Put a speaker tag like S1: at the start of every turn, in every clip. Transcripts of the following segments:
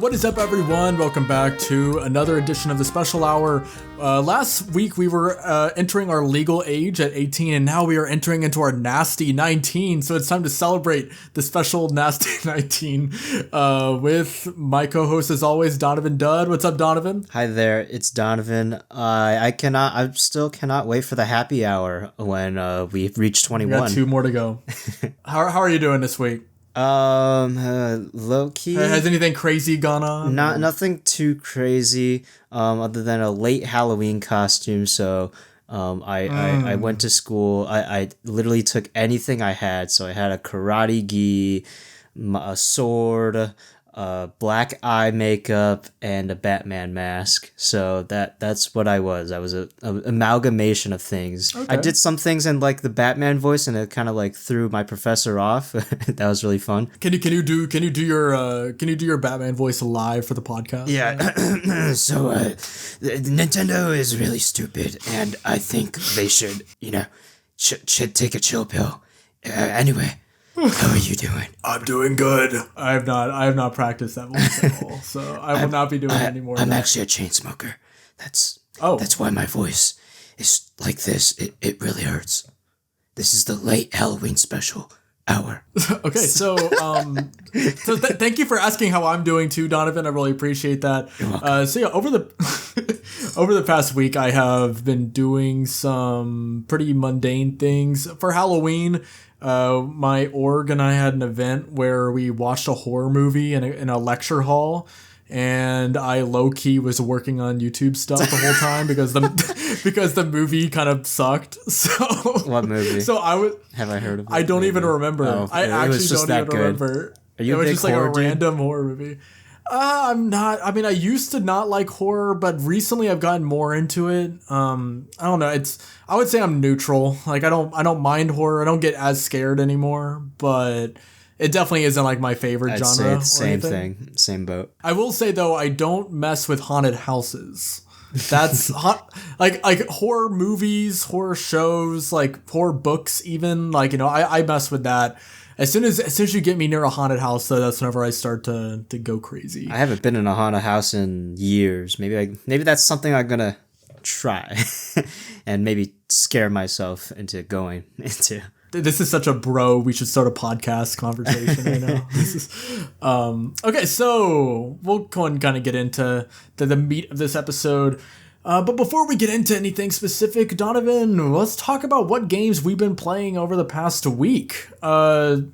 S1: What is up, everyone? Welcome back to another edition of the Special Hour. Last week we were entering our legal age at 18, and now we are entering into our nasty 19. So it's time to celebrate the special nasty 19 with my co-host, as always, DonovanDud. What's up, Donovan?
S2: Hi there, it's Donovan. I still cannot wait for the happy hour when we reach 21.
S1: We got 2 more to go. How are you doing this week?
S2: Low key.
S1: Has anything crazy gone on?
S2: Nothing too crazy. Other than a late Halloween costume. So, I went to school. I literally took anything I had. So I had a karate gi, a sword, black eye makeup, and a Batman mask. So that's what I was. I was an amalgamation of things. Okay. I did some things in like the Batman voice, and it kind of like threw my professor off. That was really fun.
S1: Can you do your Batman voice live for the podcast?
S2: Yeah. So Nintendo is really stupid, and I think they should should take a chill pill. Anyway. How are you doing?
S1: I'm doing good. I have not practiced that voice at all, so I will not be doing any more.
S2: I'm actually a chain smoker. That's why my voice is like this. It really hurts. This is the late Halloween special hour.
S1: Okay, so thank you for asking how I'm doing too, Donovan. I really appreciate that.
S2: You're welcome.
S1: So yeah, over the past week, I have been doing some pretty mundane things for Halloween. My org and I had an event where we watched a horror movie in a lecture hall, and I low-key was working on YouTube stuff the whole time because the movie kind of sucked. So
S2: what movie?
S1: So
S2: have I heard of it?
S1: I don't even remember.
S2: Oh,
S1: I actually don't even remember.
S2: Are you
S1: it was
S2: a big
S1: just like a
S2: horror
S1: random horror movie. I'm not. I mean, I used to not like horror, but recently I've gotten more into it. I don't know. I would say I'm neutral. Like I don't mind horror. I don't get as scared anymore, but it definitely isn't like my favorite genre.
S2: I'd say it's the same thing. Same boat.
S1: I will say though, I don't mess with haunted houses. That's like horror movies, horror shows, like horror books even. Like, I mess with that. As soon as you get me near a haunted house, though, that's whenever I start to go crazy.
S2: I haven't been in a haunted house in years. Maybe that's something I'm gonna try, and maybe scare myself into going into.
S1: This is such a bro. We should start a podcast conversation right now. This is okay. So we'll go and kind of get into the meat of this episode. But before we get into anything specific, Donovan, let's talk about what games we've been playing over the past week. Have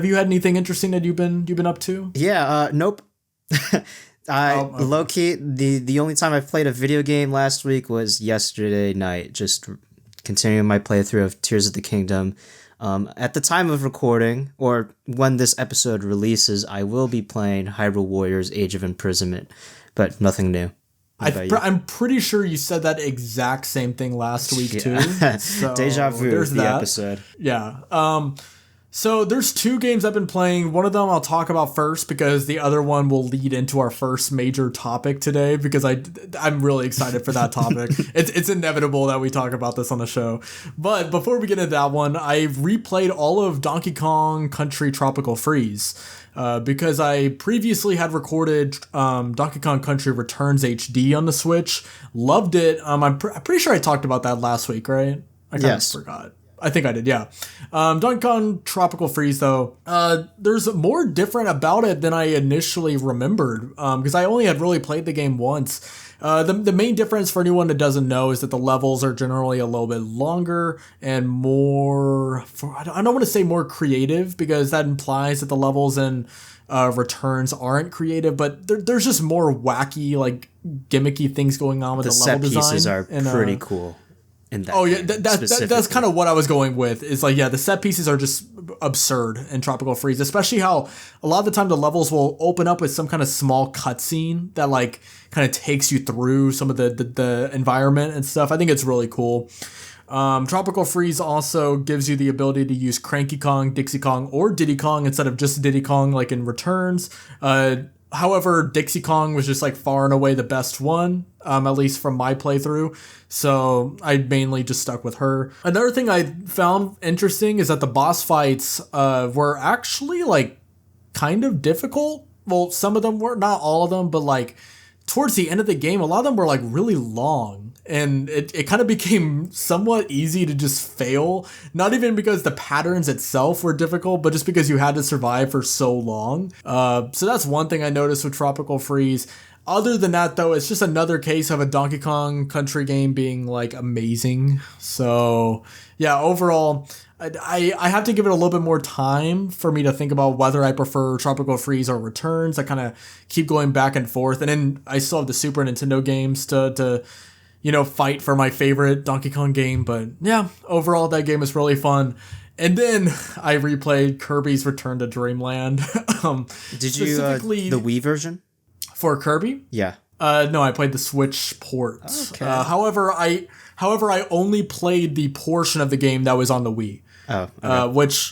S1: you had anything interesting that you've been up to?
S2: Yeah. Nope. Low-key, the only time I played a video game last week was yesterday night. Just continuing my playthrough of Tears of the Kingdom. At the time of recording, or when this episode releases, I will be playing Hyrule Warriors: Age of Imprisonment, but nothing new.
S1: I'm pretty sure you said that exact same thing last week too. So
S2: Deja vu.
S1: There's
S2: the
S1: that
S2: episode.
S1: Yeah. So there's 2 games I've been playing. One of them I'll talk about first because the other one will lead into our first major topic today because I'm really excited for that topic. It's inevitable that we talk about this on the show. But before we get into that one, I've replayed all of Donkey Kong Country Tropical Freeze. Because I previously had recorded Donkey Kong Country Returns HD on the Switch. Loved it. I'm pretty sure I talked about that last week, right? I kind of forgot. I think I did, yeah. Donkey Kong Tropical Freeze, though, there's more different about it than I initially remembered, because I only had really played the game once. The main difference for anyone that doesn't know is that the levels are generally a little bit longer and more, I don't want to say more creative because that implies that the levels in Returns aren't creative, but there's just more wacky, like gimmicky things going on with the level design.
S2: The set pieces are pretty cool.
S1: That's kind of what I was going with. Is like, yeah, the set pieces are just absurd in Tropical Freeze, especially how a lot of the time the levels will open up with some kind of small cutscene that like kind of takes you through some of the environment and stuff. I think it's really cool. Tropical Freeze also gives you the ability to use Cranky Kong, Dixie Kong, or Diddy Kong instead of just Diddy Kong like in Returns. However, Dixie Kong was just like far and away the best one, at least from my playthrough. So I mainly just stuck with her. Another thing I found interesting is that the boss fights were actually like kind of difficult. well, some of them were, not all of them, but like towards the end of the game, a lot of them were like really long, and it kind of became somewhat easy to just fail. Not even because the patterns itself were difficult, but just because you had to survive for so long. So that's one thing I noticed with Tropical Freeze. Other than that, though, it's just another case of a Donkey Kong Country game being like amazing. So yeah, overall, I have to give it a little bit more time for me to think about whether I prefer Tropical Freeze or Returns. I kind of keep going back and forth, and then I still have the Super Nintendo games to fight for my favorite Donkey Kong game. But yeah, overall, that game is really fun. And then I replayed Kirby's Return to Dreamland.
S2: Did you the Wii version?
S1: For Kirby?
S2: Yeah.
S1: No, I played the Switch port.
S2: Okay.
S1: However, I only played the portion of the game that was on the Wii.
S2: Oh. Okay.
S1: Which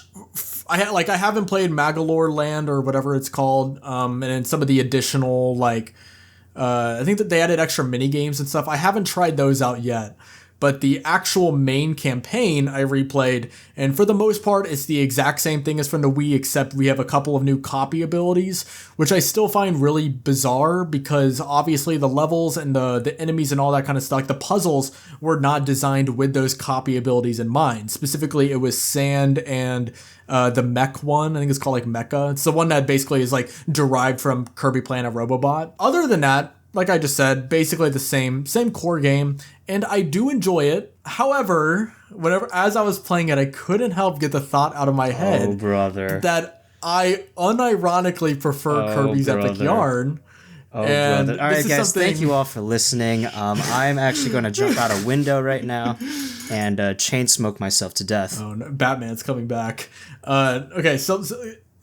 S1: I haven't played Magalore Land or whatever it's called. And then some of the additional I think that they added extra mini games and stuff. I haven't tried those out yet. But the actual main campaign I replayed, and for the most part, it's the exact same thing as from the Wii, except we have a couple of new copy abilities, which I still find really bizarre because obviously the levels and the enemies and all that kind of stuff, the puzzles were not designed with those copy abilities in mind. Specifically, it was Sand and the mech one. I think it's called like Mecha. It's the one that basically is like derived from Kirby Planet Robobot. Other than that, like I just said, basically the same core game, and I do enjoy it. However, as I was playing it, I couldn't help get the thought out of my head that I unironically prefer Kirby's Epic Yarn.
S2: Brother. All right, guys, thank you all for listening. I'm actually going to jump out a window right now and chain smoke myself to death.
S1: Oh, no, Batman's coming back. Okay, so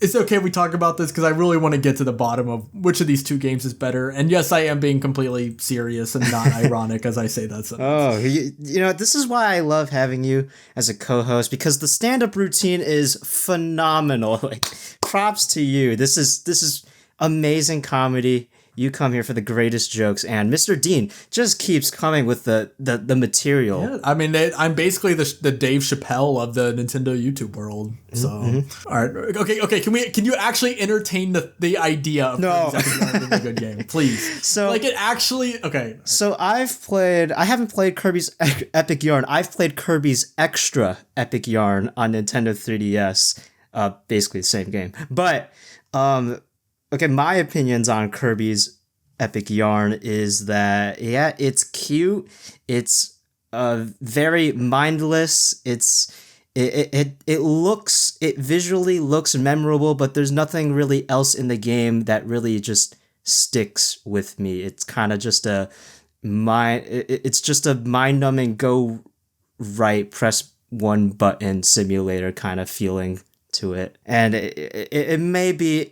S1: it's okay we talk about this because I really want to get to the bottom of which of these two games is better. And yes, I am being completely serious and not ironic as I say that sentence.
S2: Oh, you know, this is why I love having you as a co-host, because the stand-up routine is phenomenal. Like, props to you. This is amazing comedy. You come here for the greatest jokes, and Mr. Dean just keeps coming with the material.
S1: Yeah, I mean, I'm basically the Dave Chappelle of the Nintendo YouTube world. So, all right, okay. Can you actually entertain the idea of being a good game, please?
S2: So,
S1: like, it actually okay.
S2: So I haven't played Kirby's Epic Yarn. I've played Kirby's Extra Epic Yarn on Nintendo 3DS. Basically the same game, but okay, my opinions on Kirby's Epic Yarn is that, yeah, it's cute. It's very mindless. It visually looks memorable, but there's nothing really else in the game that really just sticks with me. It's kind of just it's just a mind-numbing go right, press one button simulator kind of feeling to it, and it might be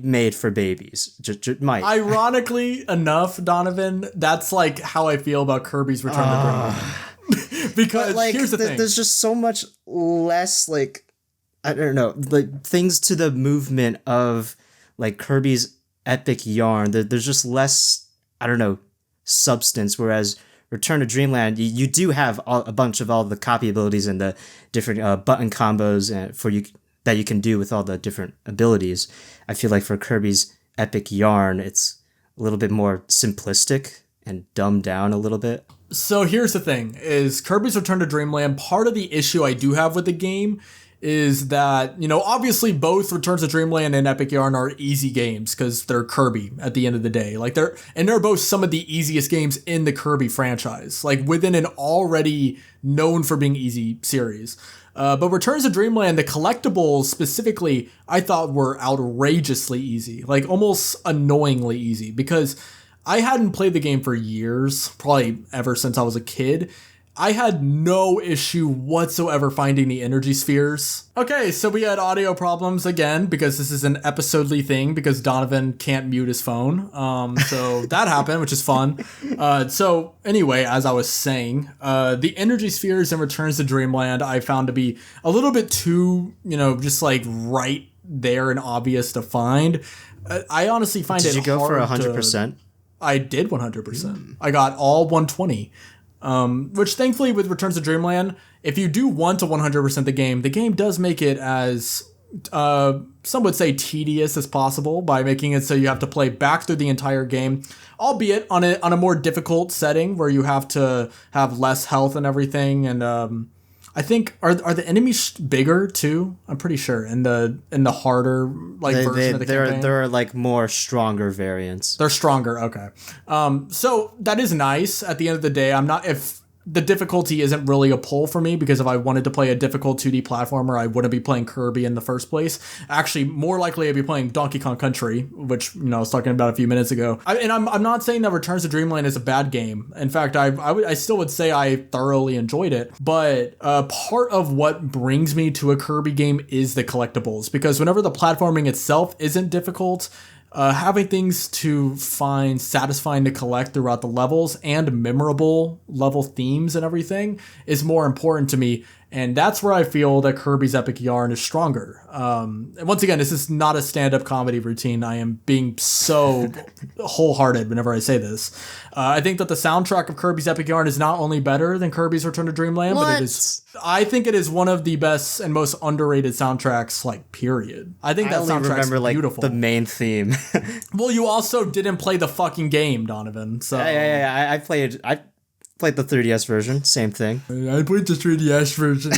S2: made for babies. Just might.
S1: Ironically enough, Donovan, that's like how I feel about Kirby's Return to Dreamland. Because here's the thing:
S2: there's just so much less, like, I don't know, like, things to the movement of like Kirby's Epic Yarn. There's just less, I don't know, substance. Whereas Return to Dreamland, you do have a bunch of all the copy abilities and the different button combos that you can do with all the different abilities. I feel like for Kirby's Epic Yarn, it's a little bit more simplistic and dumbed down a little bit.
S1: So here's the thing, is Kirby's Return to Dreamland, part of the issue I do have with the game is that, obviously both Returns to Dreamland and Epic Yarn are easy games because they're Kirby at the end of the day. Like they're both some of the easiest games in the Kirby franchise, like within an already known for being easy series. But Returns to Dreamland, the collectibles specifically, I thought were outrageously easy, like almost annoyingly easy, because I hadn't played the game for years, probably ever since I was a kid. I had no issue whatsoever finding the energy spheres. Okay, so we had audio problems again, because this is an episodely thing, because Donovan can't mute his phone. So that happened, which is fun. So anyway, as I was saying, the energy spheres in Returns to Dreamland I found to be a little bit too, just like right there and obvious to find. I honestly find it hard.
S2: Did you go for 100%?
S1: I did 100%. I got all 120. Which thankfully with Returns to Dreamland, if you do want to 100% the game does make it as some would say tedious as possible by making it so you have to play back through the entire game, albeit on a more difficult setting where you have to have less health and everything. And I think are the enemies bigger too? I'm pretty sure in the harder version of the campaign.
S2: There are like more stronger variants.
S1: They're stronger. Okay. So that is nice. At the end of the day, if the difficulty isn't really a pull for me, because if I wanted to play a difficult 2D platformer, I wouldn't be playing Kirby in the first place. Actually, more likely I'd be playing Donkey Kong Country, which I was talking about a few minutes ago. I'm not saying that Returns to Dreamland is a bad game. In fact, I still would say I thoroughly enjoyed it. But part of what brings me to a Kirby game is the collectibles, because whenever the platforming itself isn't difficult, having things to find satisfying to collect throughout the levels and memorable level themes and everything is more important to me. And that's where I feel that Kirby's Epic Yarn is stronger. And once again, this is not a stand-up comedy routine. I am being so wholehearted whenever I say this. I think that the soundtrack of Kirby's Epic Yarn is not only better than Kirby's Return to Dreamland, but I think it is one of the best and most underrated soundtracks, period. I think that soundtrack's beautiful.
S2: The main theme.
S1: Well, you also didn't play the fucking game, Donovan. So
S2: yeah. I played the 3DS version, same thing.
S1: I played the 3DS version.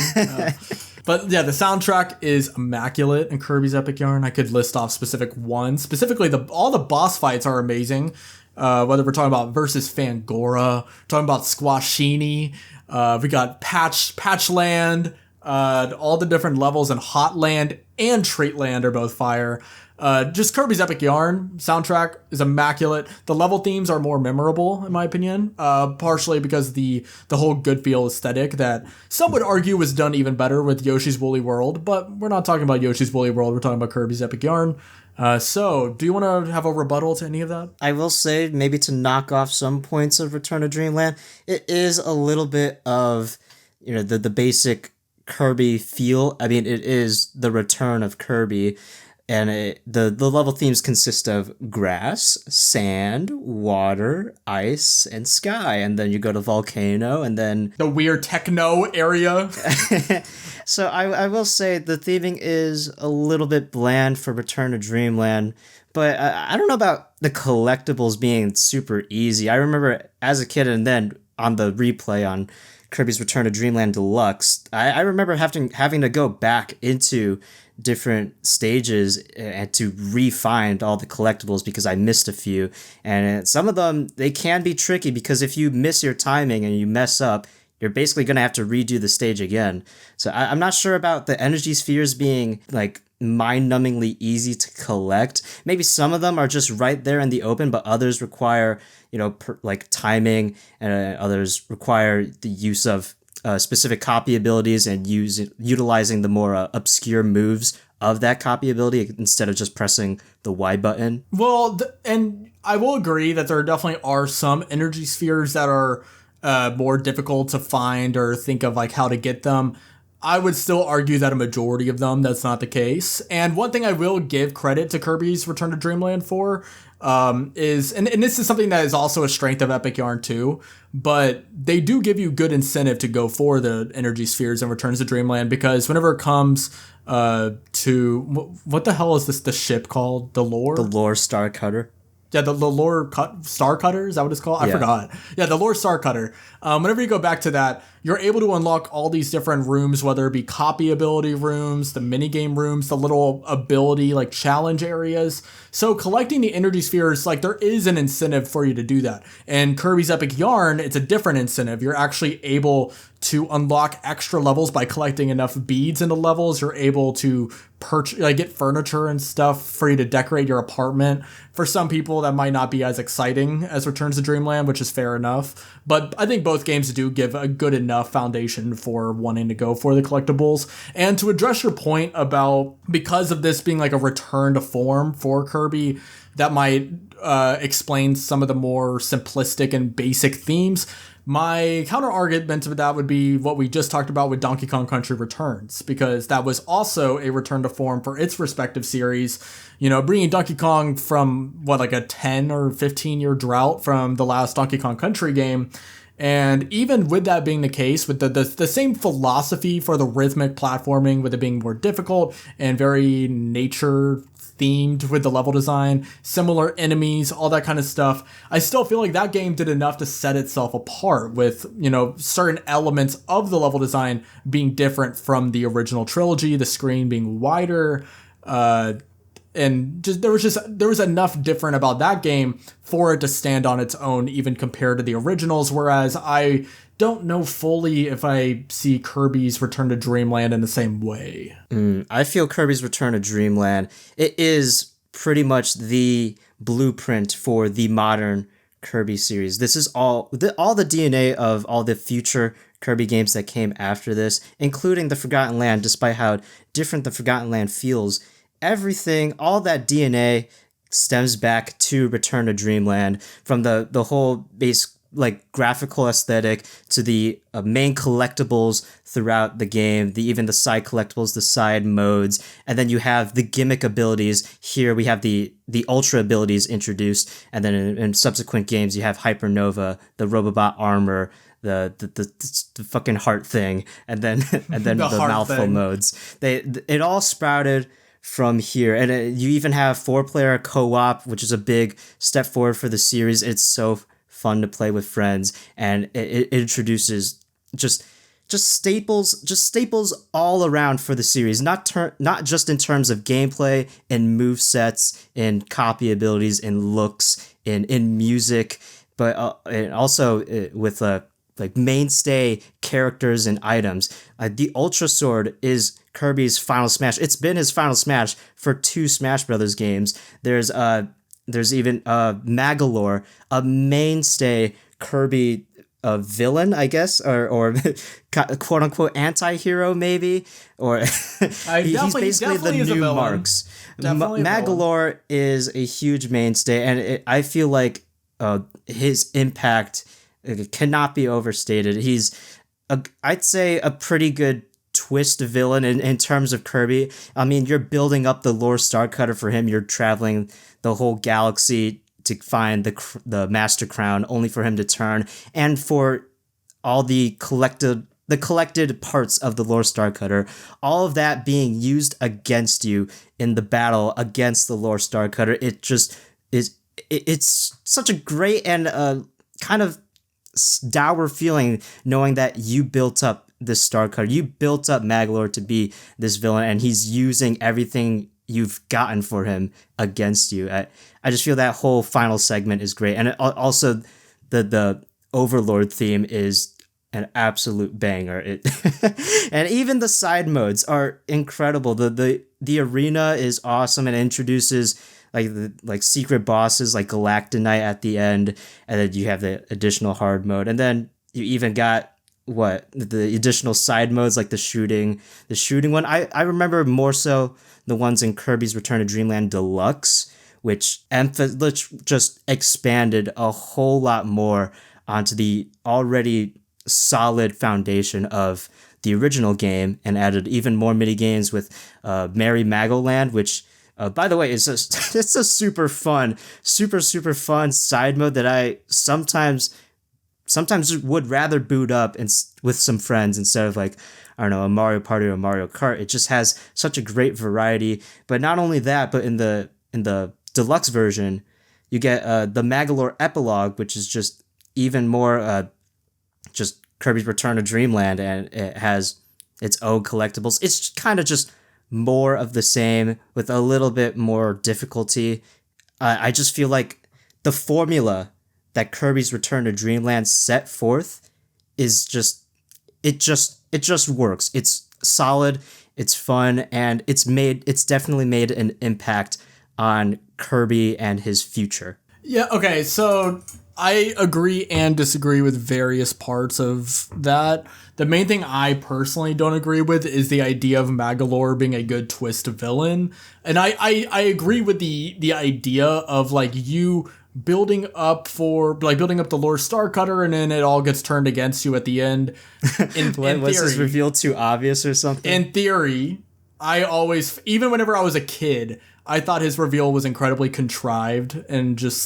S1: But yeah, the soundtrack is immaculate in Kirby's Epic Yarn. I could list off specific ones. Specifically, all the boss fights are amazing. Whether we're talking about versus Fangora, talking about Squashini, we got Patchland, all the different levels in Hotland and Treatland are both fire. Just Kirby's Epic Yarn soundtrack is immaculate. The level themes are more memorable, in my opinion, partially because the whole good feel aesthetic that some would argue was done even better with Yoshi's Woolly World, but we're not talking about Yoshi's Woolly World, we're talking about Kirby's Epic Yarn. So, do you want to have a rebuttal to any of that?
S2: I will say, maybe to knock off some points of Return to Dreamland, it is a little bit of, the basic Kirby feel. I mean, it is the return of Kirby. And the level themes consist of grass, sand, water, ice, and sky. And then you go to volcano, and then
S1: the weird techno area.
S2: So I will say the theming is a little bit bland for Return to Dreamland. But I don't know about the collectibles being super easy. I remember as a kid, and then on the replay on Kirby's Return to Dreamland Deluxe, I remember having to go back into different stages and to re-find all the collectibles because I missed a few. And some of them, they can be tricky because if you miss your timing and you mess up, you're basically going to have to redo the stage again. So I'm not sure about the energy spheres being mind-numbingly easy to collect. Maybe some of them are just right there in the open, but others require, timing, and others require the use of specific copy abilities and utilizing the more obscure moves of that copy ability instead of just pressing the Y button.
S1: Well, and I will agree that there definitely are some energy spheres that are more difficult to find or think of how to get them. I would still argue that a majority of them, that's not the case. And one thing I will give credit to Kirby's Return to Dreamland for is, and this is something that is also a strength of Epic Yarn too, but they do give you good incentive to go for the energy spheres in Returns to Dreamland, because whenever it comes to, what the hell is the ship called? The Lore
S2: Star Cutter.
S1: Yeah, the Lore Star Cutter, is that what it's called? I forgot. Yeah, the Lore Star Cutter. Whenever you go back to that, you're able to unlock all these different rooms, whether it be copy ability rooms, the minigame rooms, the little ability challenge areas. So collecting the energy spheres, there is an incentive for you to do that. And Kirby's Epic Yarn, it's a different incentive. You're actually able to unlock extra levels by collecting enough beads into levels. You're able to get furniture and stuff for you to decorate your apartment. For some people, that might not be as exciting as Returns to Dreamland, which is fair enough. But I think both games do give a good enough foundation for wanting to go for the collectibles. And to address your point about, because of this being a return to form for Kirby, that might explain some of the more simplistic and basic themes. My counter argument to that would be what we just talked about with Donkey Kong Country Returns, because that was also a return to form for its respective series. Bringing Donkey Kong from a 10 or 15 year drought from the last Donkey Kong Country game, And even with that being the case, with the same philosophy for the rhythmic platforming, with it being more difficult and very nature themed with the level design, similar enemies, all that kind of stuff, I still feel like that game did enough to set itself apart with, certain elements of the level design being different from the original trilogy, the screen being wider, and there was enough different about that game for it to stand on its own, even compared to the originals. Whereas I don't know fully if I see Kirby's Return to Dreamland in the same way.
S2: I feel Kirby's Return to Dreamland, it is pretty much the blueprint for the modern Kirby series. This is all the DNA of all the future Kirby games that came after this, including the Forgotten Land. Despite how different the Forgotten Land feels, everything, all that DNA stems back to Return to Dreamland, from the whole base graphical aesthetic to the main collectibles throughout the game, even the side collectibles, the side modes, and then you have the gimmick abilities. Here we have the ultra abilities introduced, and then in subsequent games you have Hypernova, the Robobot armor, the fucking heart thing, and then the mouthful modes. It all sprouted from here, and you even have 4-player co-op, which is a big step forward for the series. It's so fun to play with friends, and it introduces just staples all around for the series, not just in terms of gameplay and move sets and copy abilities and looks in music, but and also with mainstay characters and items. The Ultra Sword is Kirby's final smash. It's been his final smash for 2 Smash Brothers games. There's even Magolor, a mainstay Kirby villain, I guess, or quote unquote anti-hero maybe, or he's basically the new Marks. Magolor is a huge mainstay, and I feel like his impact cannot be overstated. He's I'd say a pretty good twist villain in terms of Kirby. I mean, you're building up the lore star cutter for him. You're traveling the whole galaxy to find the Master Crown, only for him to turn, and for all the collected parts of the lore star cutter, all of that being used against you in the battle against the lore star cutter. It just is. It's such a great and kind of dour feeling knowing that you built up this star cutter. You built up Magolor to be this villain, and he's using everything you've gotten for him against you. I just feel that whole final segment is great, and also the Overlord theme is an absolute banger. And even the side modes are incredible. The arena is awesome and introduces like secret bosses like Galactonite at the end, and then you have the additional hard mode, and then you even got the additional side modes like the shooting one. I remember more so the ones in Kirby's Return to Dreamland Deluxe, which just expanded a whole lot more onto the already solid foundation of the original game, and added even more mini games with Merry Magoland, which by the way, it's a super fun side mode that I sometimes would rather boot up with some friends instead of a Mario Party or Mario Kart. It just has such a great variety. But not only that, but in the deluxe version, you get the Magolor Epilogue, which is just even more just Kirby's Return to Dreamland, and it has its own collectibles. It's kind of just more of the same with a little bit more difficulty. I just feel like the formula that Kirby's Return to Dreamland set forth is just works. It's solid, it's fun, and it's definitely made an impact on Kirby and his future.
S1: Yeah, okay, so I agree and disagree with various parts of that. The main thing I personally don't agree with is the idea of Magolor being a good twist villain. And I agree with the idea of you building up the lore star cutter, and then it all gets turned against you at the end. In
S2: was this reveal too obvious or something?
S1: In theory, I always, even whenever I was a kid, I thought his reveal was incredibly contrived and just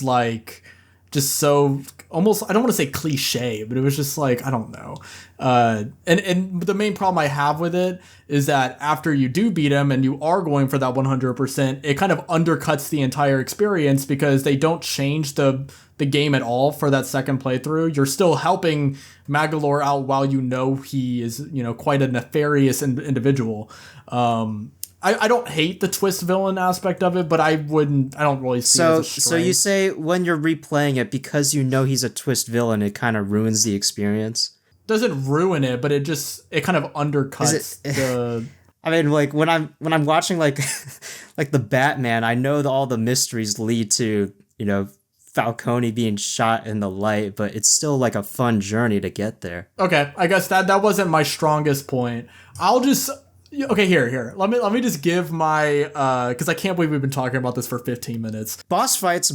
S1: just so almost, I don't want to say cliche, but it was just like, I don't know. And the main problem I have with it is that after you do beat him and you are going for that 100%, it kind of undercuts the entire experience because they don't change the game at all for that second playthrough. You're still helping Magolor out while you know he is, quite a nefarious individual. I don't hate the twist villain aspect of it, but I don't really see it as a strength.
S2: So you say when you're replaying it, because you know he's a twist villain, it kind of ruins the experience?
S1: Doesn't ruin it, but it kind of undercuts the...
S2: I mean, like when I'm watching like like the Batman, I know that all the mysteries lead to, Falcone being shot in the light, but it's still like a fun journey to get there.
S1: Okay, I guess that wasn't my strongest point. Okay, here. Let me just give my because I can't believe we've been talking about this for 15 minutes.
S2: Boss fights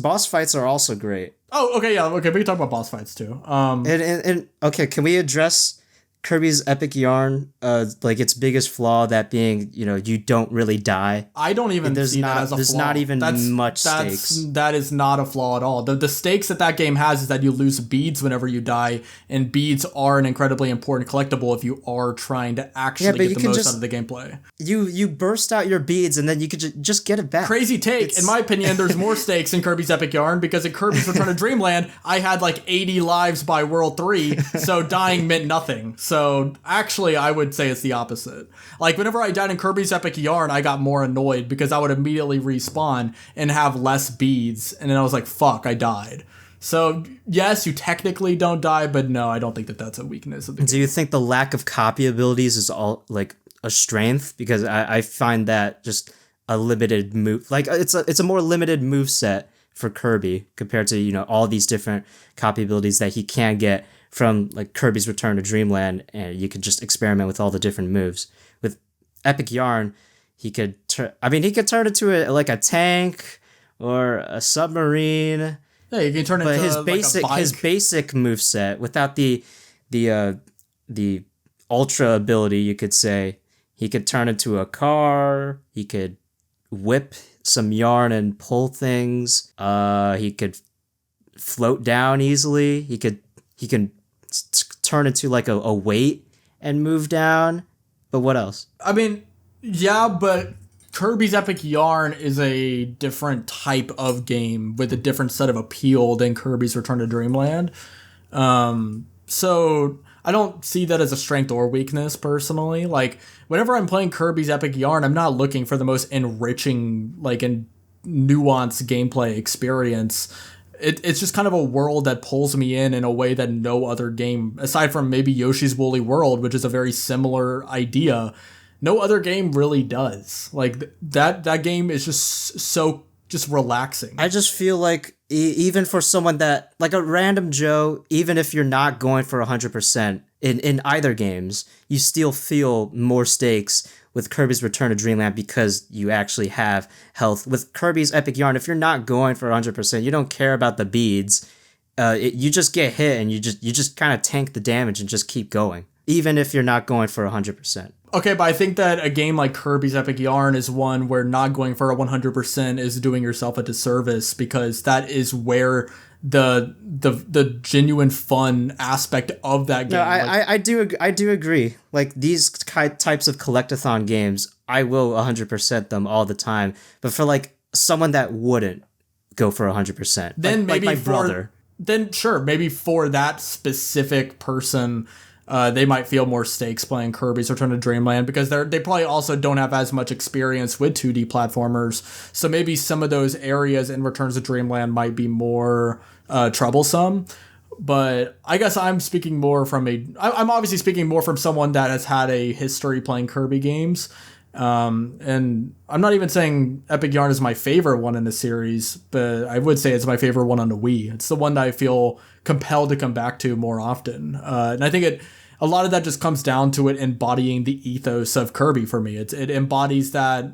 S2: are also great.
S1: Oh, okay, yeah, okay, we can talk about boss fights too.
S2: And okay, can we address Kirby's epic yarn, like its biggest flaw, that being, you don't really die.
S1: I don't even see that as a flaw.
S2: There's not even much stakes.
S1: That is not a flaw at all. The stakes that game has is that you lose beads whenever you die, and beads are an incredibly important collectible if you are trying to actually get the most out of the gameplay.
S2: You burst out your beads and then you could just get it back.
S1: Crazy take. In my opinion, there's more stakes in Kirby's Epic Yarn, because in Kirby's Return to Dreamland, I had like 80 lives by World 3, so dying meant nothing. So actually, I would say it's the opposite. Like whenever I died in Kirby's Epic Yarn, I got more annoyed because I would immediately respawn and have less beads. And then I was like, fuck, I died. So yes, you technically don't die, but no, I don't think that's a weakness of the game.
S2: Do you think the lack of copy abilities is all like a strength? Because I find that just a limited move, like it's a more limited move set for Kirby compared to, all these different copy abilities that he can get from like Kirby's Return to Dreamland, and you could just experiment with all the different moves. With Epic Yarn, he could turn into a tank or a submarine.
S1: Yeah, you can turn into
S2: his basic moveset without the ultra ability, you could say. He could turn into a car, he could whip some yarn and pull things. He could float down easily. He can turn into like a weight and move down. But what else? I
S1: mean, yeah, but Kirby's Epic Yarn is a different type of game with a different set of appeal than Kirby's Return to Dreamland. So I don't see that as a strength or weakness personally. Like whenever I'm playing Kirby's Epic Yarn, I'm not looking for the most enriching, like, and nuanced gameplay experience. It's just kind of a world that pulls me in a way that no other game, aside from maybe Yoshi's Woolly World, which is a very similar idea, no other game really does. Like that game is just so relaxing.
S2: I just feel like even for someone that, like a random Joe, even if you're not going for 100% in either games, you still feel more stakes with Kirby's Return to Dreamland because you actually have health. With Kirby's Epic Yarn, if you're not going for 100%, you don't care about the beads. You just get hit and you just kind of tank the damage and just keep going, even if you're not going for 100%.
S1: Okay, but I think that a game like Kirby's Epic Yarn is one where not going for a 100% is doing yourself a disservice, because that is where the genuine fun aspect of that game.
S2: No, I do agree. Like these types of collectathon games, I will 100% them all the time. But for like someone that wouldn't go for 100%,
S1: then
S2: like my brother,
S1: then sure, maybe for that specific person, they might feel more stakes playing Kirby's Return to Dreamland, because they probably also don't have as much experience with 2D platformers. So maybe some of those areas in Returns to Dreamland might be more troublesome. But I guess I'm speaking more from I'm obviously speaking more from someone that has had a history playing Kirby games. And I'm not even saying Epic Yarn is my favorite one in the series, but I would say it's my favorite one on the Wii. It's the one that I feel compelled to come back to more often. And I think a lot of that just comes down to it embodying the ethos of Kirby for me. It embodies that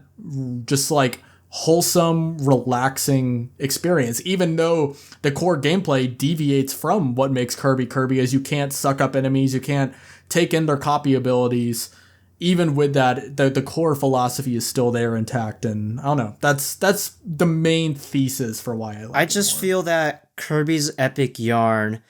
S1: just like wholesome, relaxing experience, even though the core gameplay deviates from what makes Kirby Kirby, as you can't suck up enemies, you can't take in their copy abilities. even with that, the core philosophy is still there intact. And I don't know. That's the main thesis for why I like
S2: I just feel that Kirby's Epic Yarn,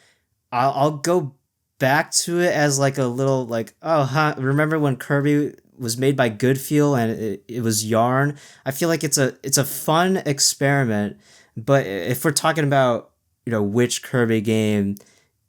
S2: I'll go back to it as like a little like, remember when Kirby was made by Goodfeel and it was Yarn? I feel like it's a fun experiment, but if we're talking about, which Kirby game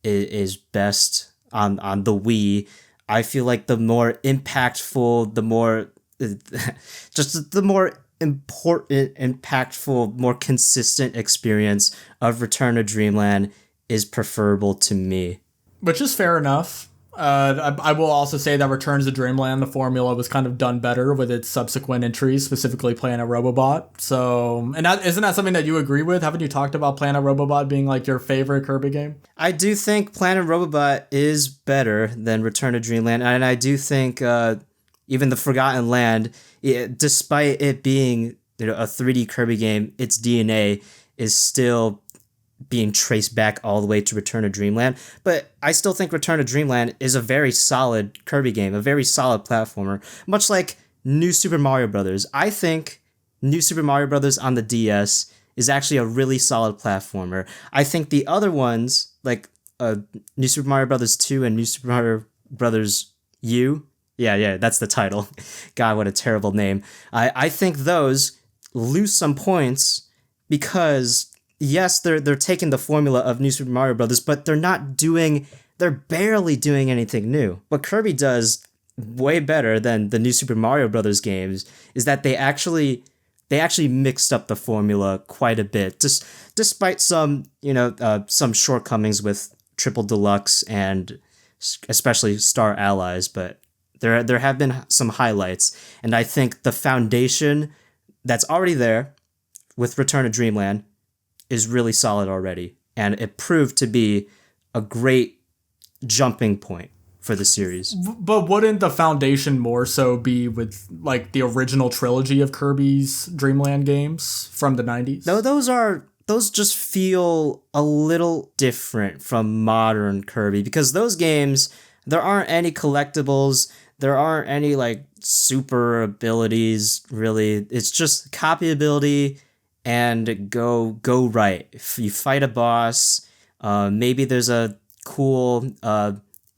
S2: is best on the Wii, I feel like the more impactful, the more just the more important, impactful, more consistent experience of Return to Dreamland is preferable to me.
S1: Which is fair enough. I will also say that Returns to Dreamland, the formula was kind of done better with its subsequent entries, specifically Planet Robobot. So, and isn't that something that you agree with? Haven't you talked about Planet Robobot being like your favorite Kirby game?
S2: I do think Planet Robobot is better than Return to Dreamland, and I do think even the Forgotten Land, despite it being a 3D Kirby game, its DNA is still being traced back all the way to Return to Dreamland. But I still think Return to Dreamland is a very solid Kirby game, a very solid platformer, much like New Super Mario Bros. I think New Super Mario Bros. On the DS is actually a really solid platformer. I think the other ones, like New Super Mario Bros. 2 and New Super Mario Bros. U, yeah, that's the title. God, what a terrible name. I think those lose some points because yes, they're taking the formula of New Super Mario Brothers, but they're barely doing anything new. What Kirby does way better than the New Super Mario Brothers games is that they actually mixed up the formula quite a bit, just despite some some shortcomings with Triple Deluxe and especially Star Allies, but there have been some highlights, and I think the foundation that's already there with Return to Dreamland is really solid already, and it proved to be a great jumping point for the series.
S1: But wouldn't the foundation more so be with like the original trilogy of Kirby's Dreamland games from the 90s?
S2: No, those just feel a little different from modern Kirby, because those games, there aren't any collectibles, there aren't any like super abilities really. It's just copy ability and go right. If you fight a boss, maybe there's a cool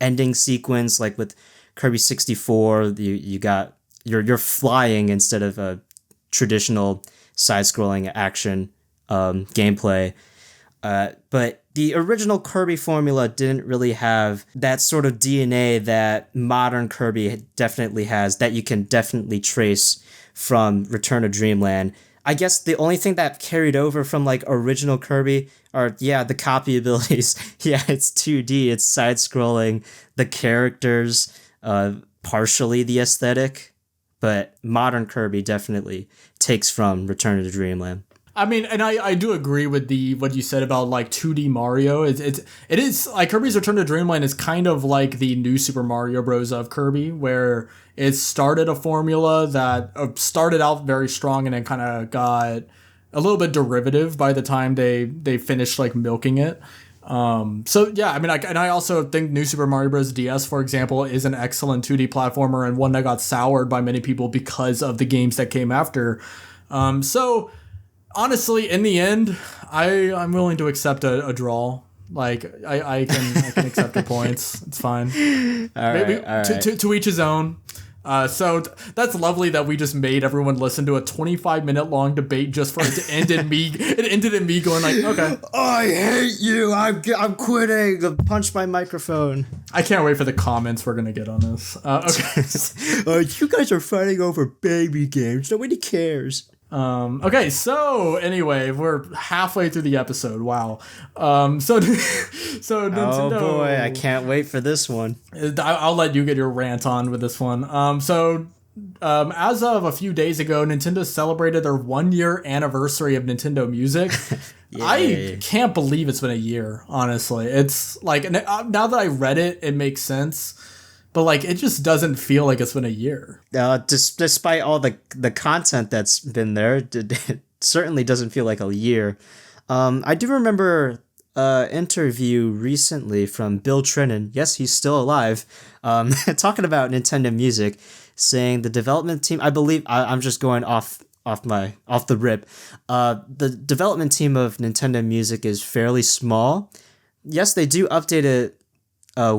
S2: ending sequence, like with Kirby 64. You're flying instead of a traditional side-scrolling action gameplay. But the original Kirby formula didn't really have that sort of DNA that modern Kirby definitely has, that you can definitely trace from Return to Dreamland. I guess the only thing that carried over from like original Kirby are, the copy abilities. Yeah, it's 2D, it's side-scrolling, the characters, partially the aesthetic, but modern Kirby definitely takes from Return to Dreamland.
S1: I mean, and I do agree with what you said about like 2D Mario. It is like Kirby's Return to Dreamland is kind of like the New Super Mario Bros. Of Kirby, where it started a formula that started out very strong and then kind of got a little bit derivative by the time they finished like milking it. So yeah, I mean, I also think New Super Mario Bros. DS, for example, is an excellent 2D platformer and one that got soured by many people because of the games that came after. So honestly, in the end, I'm willing to accept a draw. Like I can accept your points. It's fine.
S2: All right.
S1: To each his own. So that's lovely that we just made everyone listen to a 25-minute long debate just for it to end in me. It ended in me going like, okay,
S2: I hate you. I'm quitting. Punch my microphone.
S1: I can't wait for the comments we're gonna get on this. Okay,
S2: you guys are fighting over baby games. Nobody cares.
S1: Okay, so anyway, we're halfway through the episode. Wow. So Nintendo.
S2: Oh boy, I can't wait for this one.
S1: I'll let you get your rant on with this one. As of a few days ago, Nintendo celebrated their 1-year anniversary of Nintendo Music. I can't believe it's been a year, honestly. It's like, now that I read it, it makes sense. But like, it just doesn't feel like it's been a year.
S2: Despite all the content that's been there, it certainly doesn't feel like a year. I do remember interview recently from Bill Trinen. Yes, he's still alive. Talking about Nintendo Music, saying the development team. I believe I'm just going off the rip. The development team of Nintendo Music is fairly small. Yes, they do update it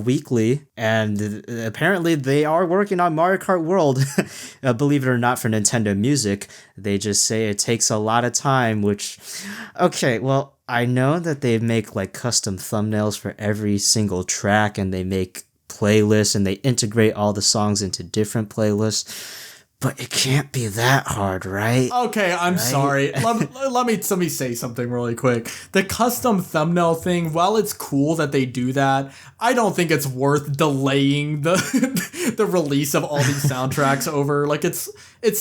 S2: weekly, and apparently they are working on Mario Kart World. Believe it or not, for Nintendo Music, they just say it takes a lot of time, which, okay, well, I know that they make like custom thumbnails for every single track, and they make playlists, and they integrate all the songs into different playlists. But it can't be that hard, right?
S1: Okay, I'm sorry. Let me say something really quick. The custom thumbnail thing, while it's cool that they do that, I don't think it's worth delaying the the release of all these soundtracks over. Like, it's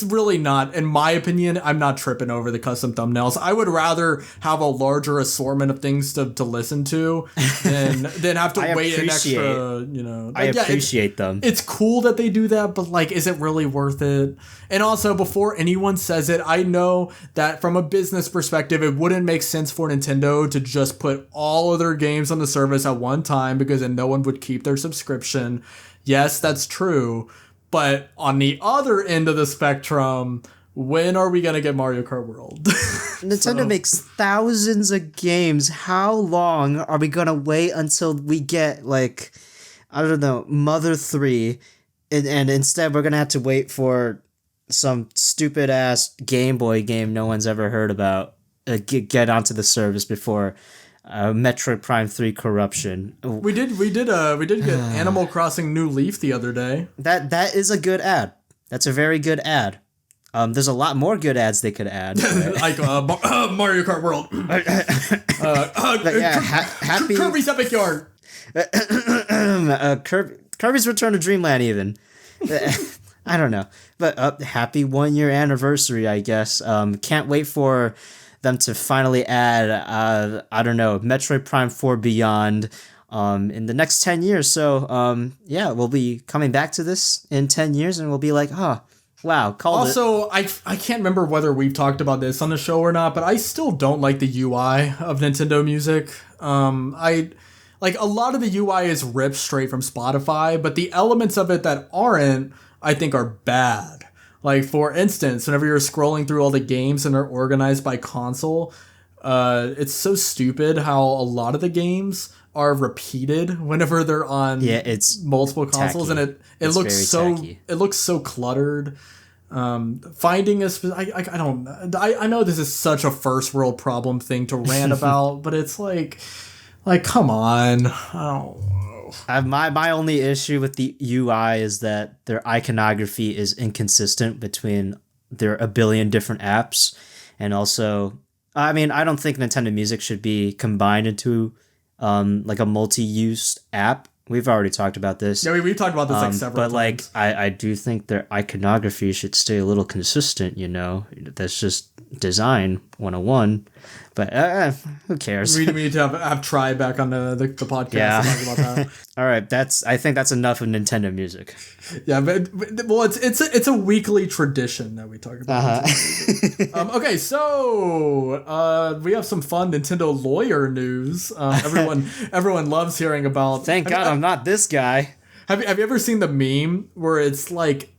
S1: really not, in my opinion. I'm not tripping over the custom thumbnails. I would rather have a larger assortment of things to listen to than have to wait an extra, you know. Like,
S2: I appreciate them.
S1: It's cool that they do that, but like, is it really worth it? And also, before anyone says it, I know that from a business perspective, it wouldn't make sense for Nintendo to just put all of their games on the service at one time, because then no one would keep their subscription. Yes, that's true. But on the other end of the spectrum, when are we going to get Mario Kart World?
S2: Nintendo makes thousands of games. How long are we going to wait until we get, like, I don't know, Mother 3, and instead we're going to have to wait for some stupid-ass Game Boy game no one's ever heard about get onto the service before Metroid Prime 3 Corruption.
S1: We did get Animal Crossing New Leaf the other day.
S2: That is a good ad. That's a very good ad. There's a lot more good ads they could add. Right?
S1: Like Mario Kart World. Happy Kirby's Epic Yard.
S2: Kirby's Return to Dreamland even. I don't know. But happy 1 year anniversary, I guess. Can't wait for them to finally add, I don't know, Metroid Prime 4 Beyond in the next 10 years. So, yeah, we'll be coming back to this in 10 years, and we'll be like, wow, called it.
S1: Also, I can't remember whether we've talked about this on the show or not, but I still don't like the UI of Nintendo Music. Like, a lot of the UI is ripped straight from Spotify, but the elements of it that aren't, I think, are bad. Like, for instance, whenever you're scrolling through all the games and they're organized by console, it's so stupid how a lot of the games are repeated whenever they're on
S2: it's
S1: multiple consoles, tacky. And it looks so cluttered. Finding a I know this is such a first world problem thing to rant about, but it's like come on. I don't know.
S2: My only issue with the UI is that their iconography is inconsistent between a billion different apps, and also, I mean, I don't think Nintendo Music should be combined into like a multi-use app. We've already talked about this.
S1: Yeah, we've talked about this like several times.
S2: But like, I do think their iconography should stay a little consistent. You know, that's just design 101. But who cares?
S1: We need to have Try back on the podcast to talk about that.
S2: All right, I think that's enough of Nintendo Music.
S1: Yeah, but well, it's a weekly tradition that we talk about. Okay, so we have some fun Nintendo lawyer news. Everyone loves hearing about.
S2: Thank God I'm not this guy.
S1: Have you ever seen the meme where it's like,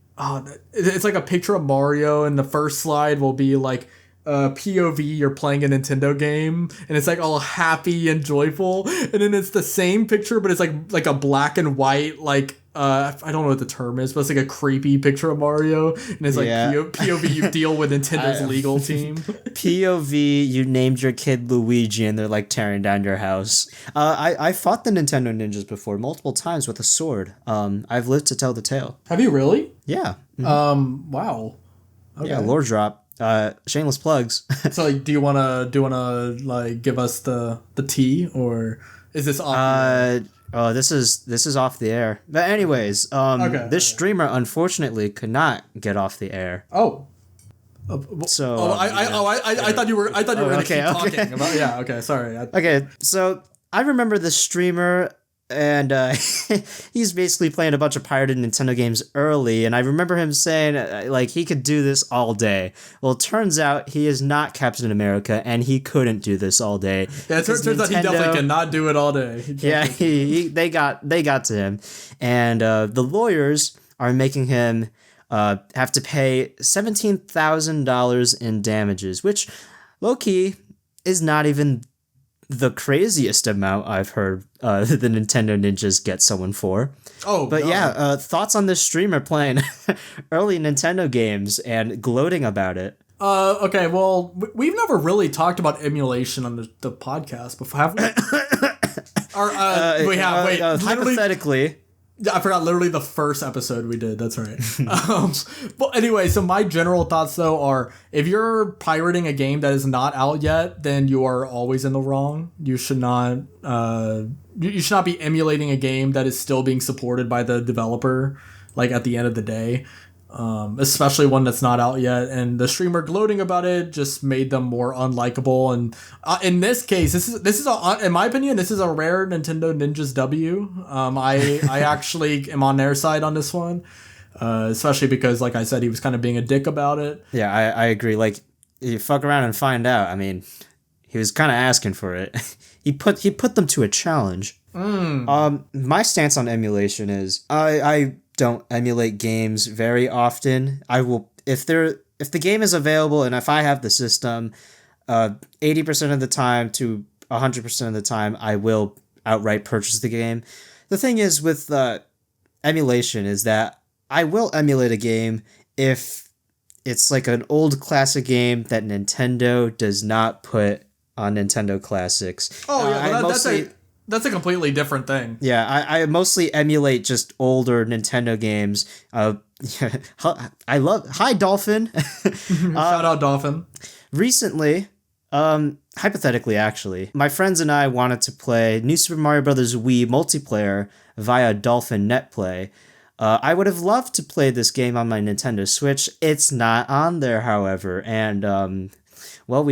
S1: it's like a picture of Mario, and the first slide will be like, POV, you're playing a Nintendo game, and it's like all happy and joyful, and then it's the same picture, but it's like a black and white, like I don't know what the term is, but it's like a creepy picture of Mario, and it's like POV, you deal with Nintendo's legal team.
S2: POV, you named your kid Luigi, and they're like tearing down your house. I fought the Nintendo ninjas before multiple times with a sword. I've lived to tell the tale.
S1: Have you really?
S2: Yeah.
S1: Mm-hmm. Wow. Okay.
S2: Yeah, lore drop. Shameless plugs.
S1: So, like, do you wanna like give us the tea, or is this off?
S2: This is off the air. But anyways, this streamer unfortunately could not get off the air.
S1: Oh.
S2: So.
S1: I thought you were gonna keep talking about. Yeah. Okay. Sorry.
S2: Okay. So I remember the streamer. and he's basically playing a bunch of pirated Nintendo games early, and I remember him saying like he could do this all day. Well, it turns out he is not Captain America, and he couldn't do this all day.
S1: Yeah, it turns out he definitely cannot do it all day.
S2: They got to him, and the lawyers are making him have to pay $17,000 in damages, which low-key is not even the craziest amount I've heard the Nintendo Ninjas get someone for.
S1: Oh,
S2: but
S1: no.
S2: yeah, thoughts on this streamer playing early Nintendo games and gloating about it?
S1: Okay, well, we've never really talked about emulation on the podcast before, have we? We have. Wait,
S2: hypothetically.
S1: I forgot literally the first episode we did. That's right. But anyway, so my general thoughts though are if you're pirating a game that is not out yet, then you are always in the wrong. You should not you should not be emulating a game that is still being supported by the developer, like at the end of the day. Especially one that's not out yet, and the streamer gloating about it just made them more unlikable. And in this case, this is in my opinion, this is a rare Nintendo Ninjas W. I actually am on their side on this one, especially because, like I said, he was kind of being a dick about it.
S2: Yeah, I agree. Like, you fuck around and find out. I mean, he was kind of asking for it. he put them to a challenge. My stance on emulation is I don't emulate games very often. I will if the game is available and if I have the system, 80% of the time to 100% of the time I will outright purchase the game. The thing is with emulation is that I will emulate a game if it's like an old classic game that Nintendo does not put on Nintendo Classics.
S1: Oh yeah, that's a completely different thing.
S2: Yeah, I mostly emulate just older Nintendo games. Hi Dolphin.
S1: Shout out Dolphin.
S2: Recently, hypothetically actually, my friends and I wanted to play New Super Mario Bros. Wii multiplayer via Dolphin Netplay. I would have loved to play this game on my Nintendo Switch. It's not on there, however, and well,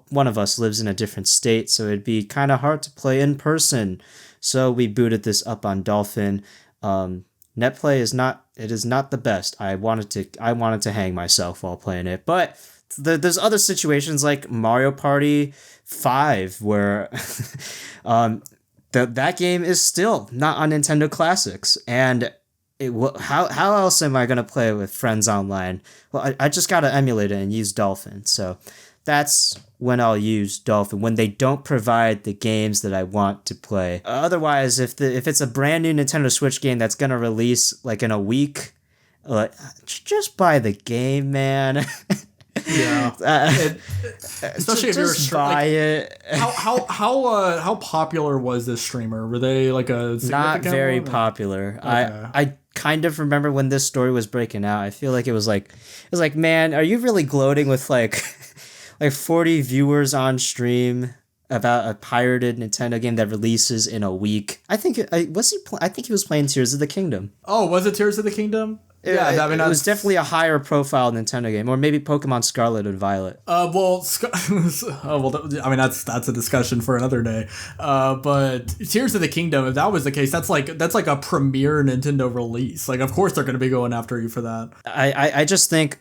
S2: one of us lives in a different state, so it'd be kind of hard to play in person. So we booted this up on Dolphin. Netplay is not the best. I wanted to hang myself while playing it, but there's other situations like Mario Party 5 where that game is still not on Nintendo Classics, and how else am I going to play with friends online? Well, I just got to emulate it and use Dolphin. So that's when I'll use Dolphin, when they don't provide the games that I want to play. Otherwise, if it's a brand new Nintendo Switch game that's going to release like in a week, just buy the game, man.
S1: Yeah. Especially if you're
S2: buy it.
S1: How popular was this streamer? Were they like a significant
S2: not very
S1: one,
S2: popular?
S1: Okay.
S2: I kind of remember when this story was breaking out. I feel like it was like, man, are you really gloating with like 40 viewers on stream about a pirated Nintendo game that releases in a week? I think I think he was playing Tears of the Kingdom.
S1: Oh, was it Tears of the Kingdom?
S2: Yeah, I mean, it was definitely a higher profile Nintendo game, or maybe Pokemon Scarlet and Violet.
S1: I mean, that's a discussion for another day. But Tears of the Kingdom, if that was the case, that's like a premier Nintendo release. Like, of course they're going to be going after you for that.
S2: I just think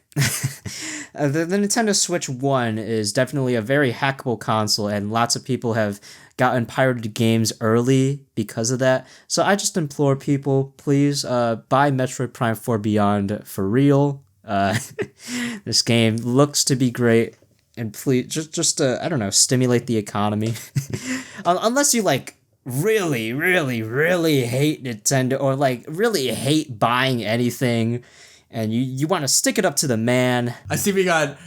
S2: the Nintendo Switch 1 is definitely a very hackable console, and lots of people have gotten pirated games early because of that. So I just implore people, please buy Metroid Prime 4 Beyond for real. This game looks to be great, and please just I don't know, stimulate the economy. Unless you like really, really, really hate Nintendo, or like really hate buying anything, and you want to stick it up to the man.
S1: I see we got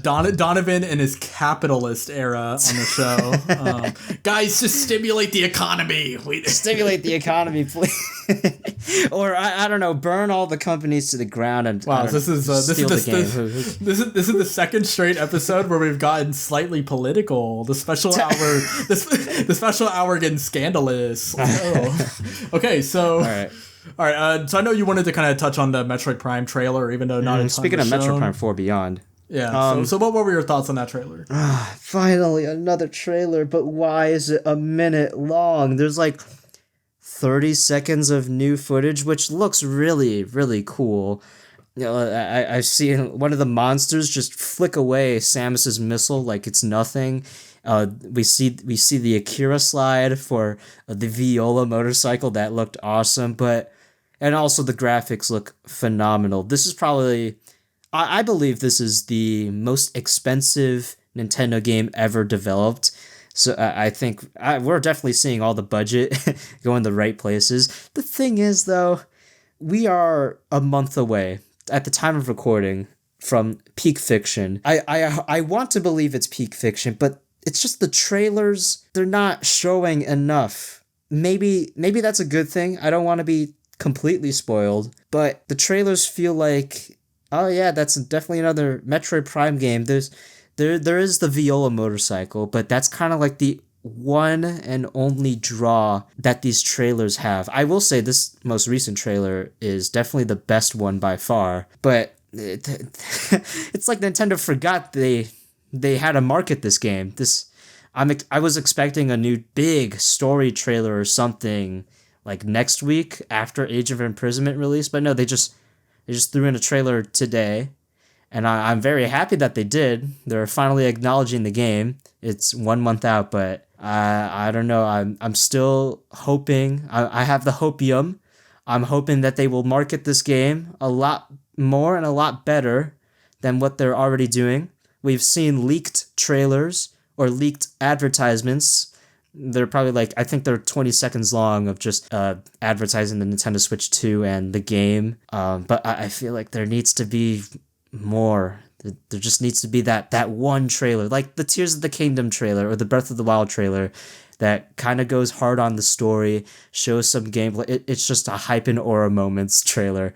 S1: Donovan in his capitalist era on the show. Guys, just stimulate the economy.
S2: Stimulate the economy, please. Or I don't know, burn all the companies to the ground and
S1: this is the second straight episode where we've gotten slightly political. The special hour, the special hour getting scandalous. Oh. Okay, so. All right, so I know you wanted to kind of touch on the Metroid Prime trailer, even though not a ton
S2: speaking of Metroid Prime 4 Beyond.
S1: Yeah, so what were your thoughts on that trailer?
S2: Finally, another trailer, but why is it a minute long? There's like 30 seconds of new footage, which looks really, really cool. You know, I've seen one of the monsters just flick away Samus's missile like it's nothing. We see the Akira slide for the Viola motorcycle that looked awesome, and also the graphics look phenomenal. This is probably, I believe this is the most expensive Nintendo game ever developed. So I think we're definitely seeing all the budget go in the right places. The thing is, though, we are a month away at the time of recording from peak fiction. I want to believe it's peak fiction, but it's just the trailers, they're not showing enough. Maybe that's a good thing. I don't want to be completely spoiled, but the trailers feel like, oh yeah, that's definitely another Metroid Prime game. There is the Viola motorcycle, but that's kind of like the one and only draw that these trailers have. I will say this most recent trailer is definitely the best one by far, but it's like Nintendo forgot they had to market this game. I was expecting a new big story trailer or something like next week after Age of Imprisonment release, but no, they just threw in a trailer today. And I'm very happy that they did. They're finally acknowledging the game. It's 1 month out, but I don't know. I'm still hoping. I have the hopium. I'm hoping that they will market this game a lot more and a lot better than what they're already doing. We've seen leaked trailers or leaked advertisements. They're probably I think they're 20 seconds long of just advertising the Nintendo Switch 2 and the game. But I feel like there needs to be more. There just needs to be that one trailer, like the Tears of the Kingdom trailer or the Breath of the Wild trailer, that kind of goes hard on the story, shows some gameplay. It's just a hype and aura moments trailer,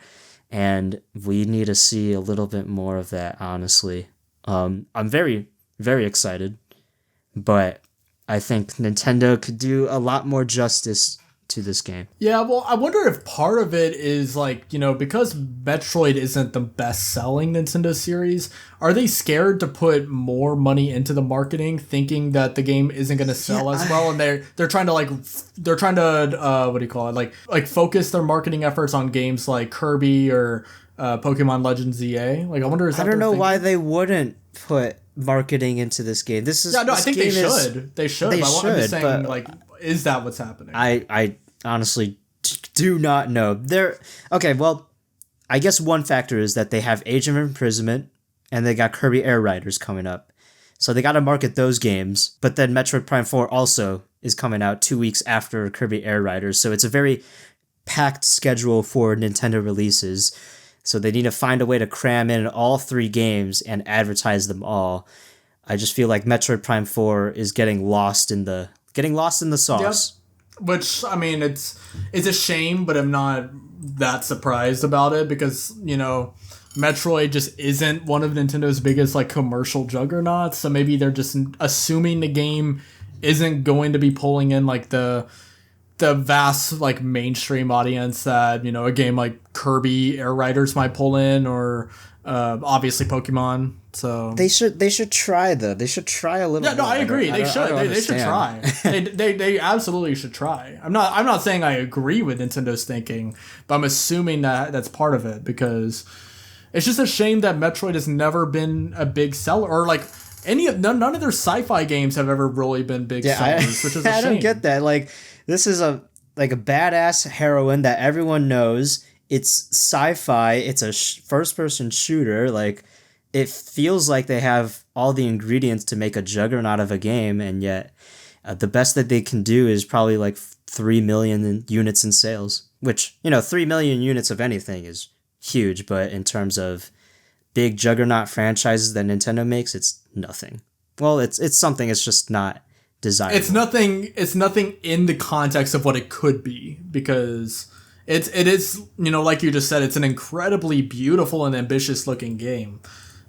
S2: and we need to see a little bit more of that, honestly. I'm very, very excited, but I think Nintendo could do a lot more justice to this game.
S1: Yeah, well, I wonder if part of it is because Metroid isn't the best-selling Nintendo series, are they scared to put more money into the marketing, thinking that the game isn't going to sell as well, and they're trying to what do you call it, like focus their marketing efforts on games like Kirby or Pokemon Legends ZA? I wonder is that
S2: I don't know
S1: thinking?
S2: why they wouldn't put marketing into this game. I think
S1: they should. They should. I'm just saying, is that what's happening?
S2: I honestly do not know. Okay, well, I guess one factor is that they have Age of Imprisonment and they got Kirby Air Riders coming up. So they got to market those games, but then Metroid Prime 4 also is coming out 2 weeks after Kirby Air Riders. So it's a very packed schedule for Nintendo releases. So they need to find a way to cram in all 3 games and advertise them all. I just feel like Metroid Prime 4 is getting lost in the sauce.
S1: Yep. Which, I mean, it's a shame, but I'm not that surprised about it because, Metroid just isn't one of Nintendo's biggest, commercial juggernauts. So maybe they're just assuming the game isn't going to be pulling in, the vast, mainstream audience that, a game like Kirby Air Riders might pull in, or obviously Pokemon. So
S2: they should try, though. They should try a little.
S1: Yeah, no, I agree. They should. They should try. They absolutely should try. I'm not saying I agree with Nintendo's thinking, but I'm assuming that that's part of it, because it's just a shame that Metroid has never been a big seller, or none of their sci-fi games have ever really been big sellers, which is a shame.
S2: I don't get that. This is a badass heroine that everyone knows. It's sci-fi. It's a first-person shooter. It feels like they have all the ingredients to make a juggernaut of a game, and yet the best that they can do is probably 3 million units in sales, which, 3 million units of anything is huge, but in terms of big juggernaut franchises that Nintendo makes, it's nothing. Well, it's something, it's just not desirable.
S1: It's nothing in the context of what it could be, because it is, like you just said, it's an incredibly beautiful and ambitious looking game.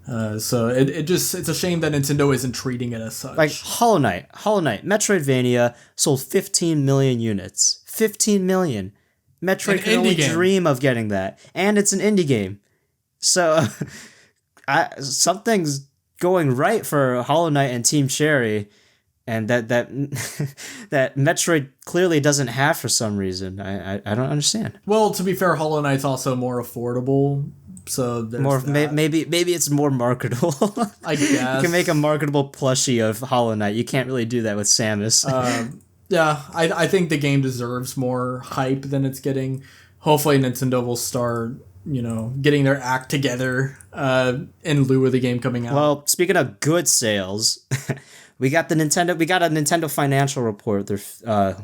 S1: So it's a shame that Nintendo isn't treating it as such.
S2: Hollow Knight, Metroidvania sold 15 million units. 15 million. Metroid can only dream of getting that, and it's an indie game. So, something's going right for Hollow Knight and Team Cherry. and that that Metroid clearly doesn't have for some reason. I don't understand.
S1: Well, to be fair, Hollow Knight's also more affordable, so there's
S2: maybe it's more marketable.
S1: I guess
S2: you can make a marketable plushie of Hollow Knight. You can't really do that with Samus.
S1: Yeah, I think the game deserves more hype than it's getting. Hopefully, Nintendo will start, getting their act together in lieu of the game coming out.
S2: Well, speaking of good sales, we got a Nintendo financial report. Their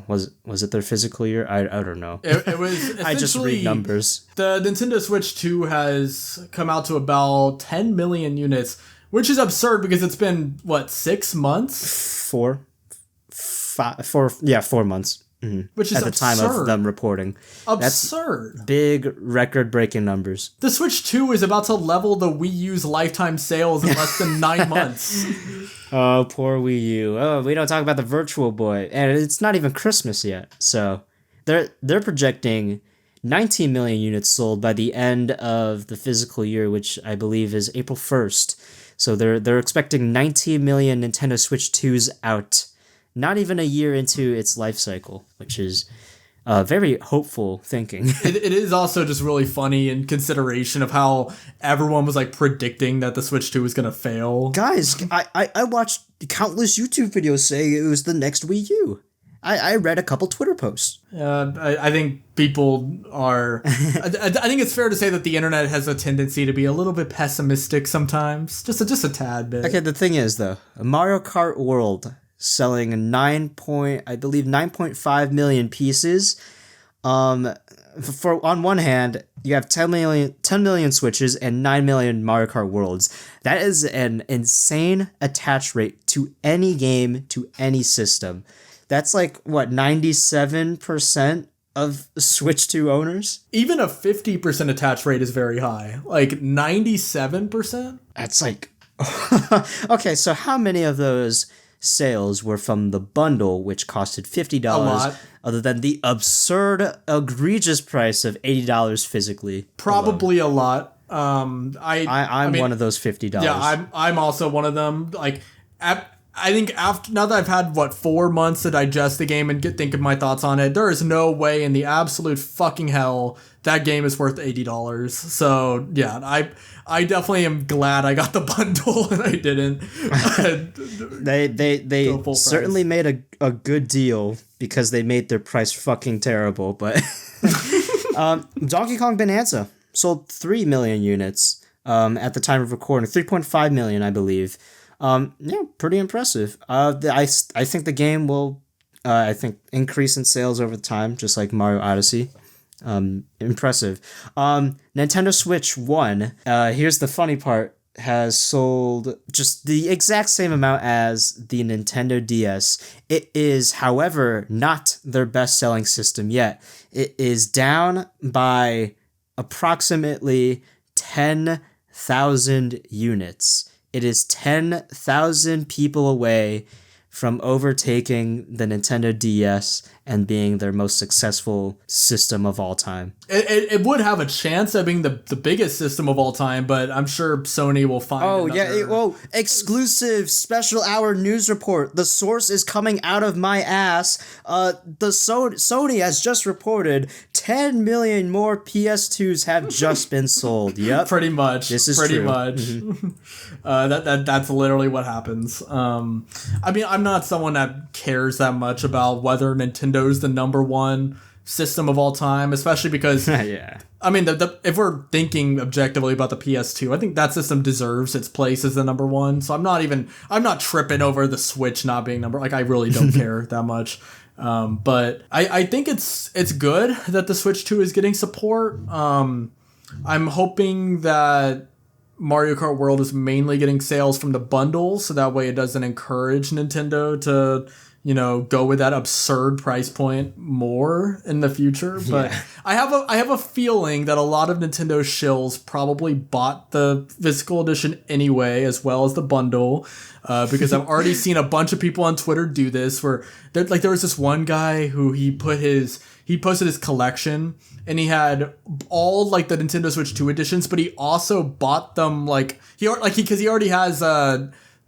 S2: was it their physical year? I don't know.
S1: It was.
S2: I just read numbers.
S1: The Nintendo Switch 2 has come out to about 10 million units, which is absurd because it's been 6 months?
S2: 4 months. Mm-hmm.
S1: Which is
S2: at the time of them reporting.
S1: Absurd.
S2: That's big record-breaking numbers.
S1: The Switch 2 is about to level the Wii U's lifetime sales in less than 9 months.
S2: Oh, poor Wii U. Oh, we don't talk about the Virtual Boy, and it's not even Christmas yet. So they're projecting 19 million units sold by the end of the physical year, which I believe is April 1st. So they're expecting 19 million Nintendo Switch 2s out. Not even a year into its life cycle, which is very hopeful thinking.
S1: It is also just really funny in consideration of how everyone was predicting that the Switch 2 was going to fail.
S2: Guys, I watched countless YouTube videos saying it was the next Wii U. I read a couple Twitter posts.
S1: I think people are... I think it's fair to say that the internet has a tendency to be a little bit pessimistic sometimes. Just a tad bit.
S2: Okay, the thing is, though, Mario Kart World... selling 9.5 million pieces. For on one hand, you have 10 million Switches and 9 million Mario Kart Worlds. That is an insane attach rate to any game, to any system. That's 97% of Switch 2 owners?
S1: Even a 50% attach rate is very high. 97%?
S2: That's okay, so how many of those sales were from the bundle, which costed $50,
S1: a lot,
S2: other than the absurd, egregious price of $80 physically?
S1: Probably alone. A lot.
S2: I'm one of those $50.
S1: Yeah, I'm also one of them. I think now that I've had 4 months to digest the game and think of my thoughts on it, there is no way in the absolute fucking hell that game is worth $80. So yeah, I definitely am glad I got the bundle and I didn't.
S2: They certainly made a good deal because they made their price fucking terrible. But Donkey Kong Bonanza sold 3 million units at the time of recording, 3.5 million, I believe. Yeah, pretty impressive. I think the game will, increase in sales over time, just like Mario Odyssey. Impressive. Nintendo Switch 1, here's the funny part, has sold just the exact same amount as the Nintendo DS. It is, however, not their best-selling system yet. It is down by approximately 10,000 units. It is 10,000 people away from overtaking the Nintendo DS and being their most successful system of all time.
S1: It would have a chance of being the biggest system of all time, but I'm sure Sony will find
S2: exclusive special hour news report. The source is coming out of my ass. Sony has just reported 10 million more PS2s have just been sold. Yep.
S1: Pretty much.
S2: This is
S1: pretty
S2: true.
S1: much. Mm-hmm. That's literally what happens. I mean, I'm not someone that cares that much about whether Nintendo's the number one system of all time, especially because
S2: yeah.
S1: I mean, if we're thinking objectively about the PS2, I think that system deserves its place as the number one. So I'm not tripping over the Switch not being number. I really don't care that much. But I think it's good that the Switch 2 is getting support. I'm hoping that Mario Kart World is mainly getting sales from the bundle, so that way it doesn't encourage Nintendo to, go with that absurd price point more in the future. But yeah. I have a feeling that a lot of Nintendo shills probably bought the physical edition anyway, as well as the bundle, because I've already seen a bunch of people on Twitter do this. Where there was this one guy who he posted his collection, and he had all the Nintendo Switch 2 editions, but he also bought them because he already has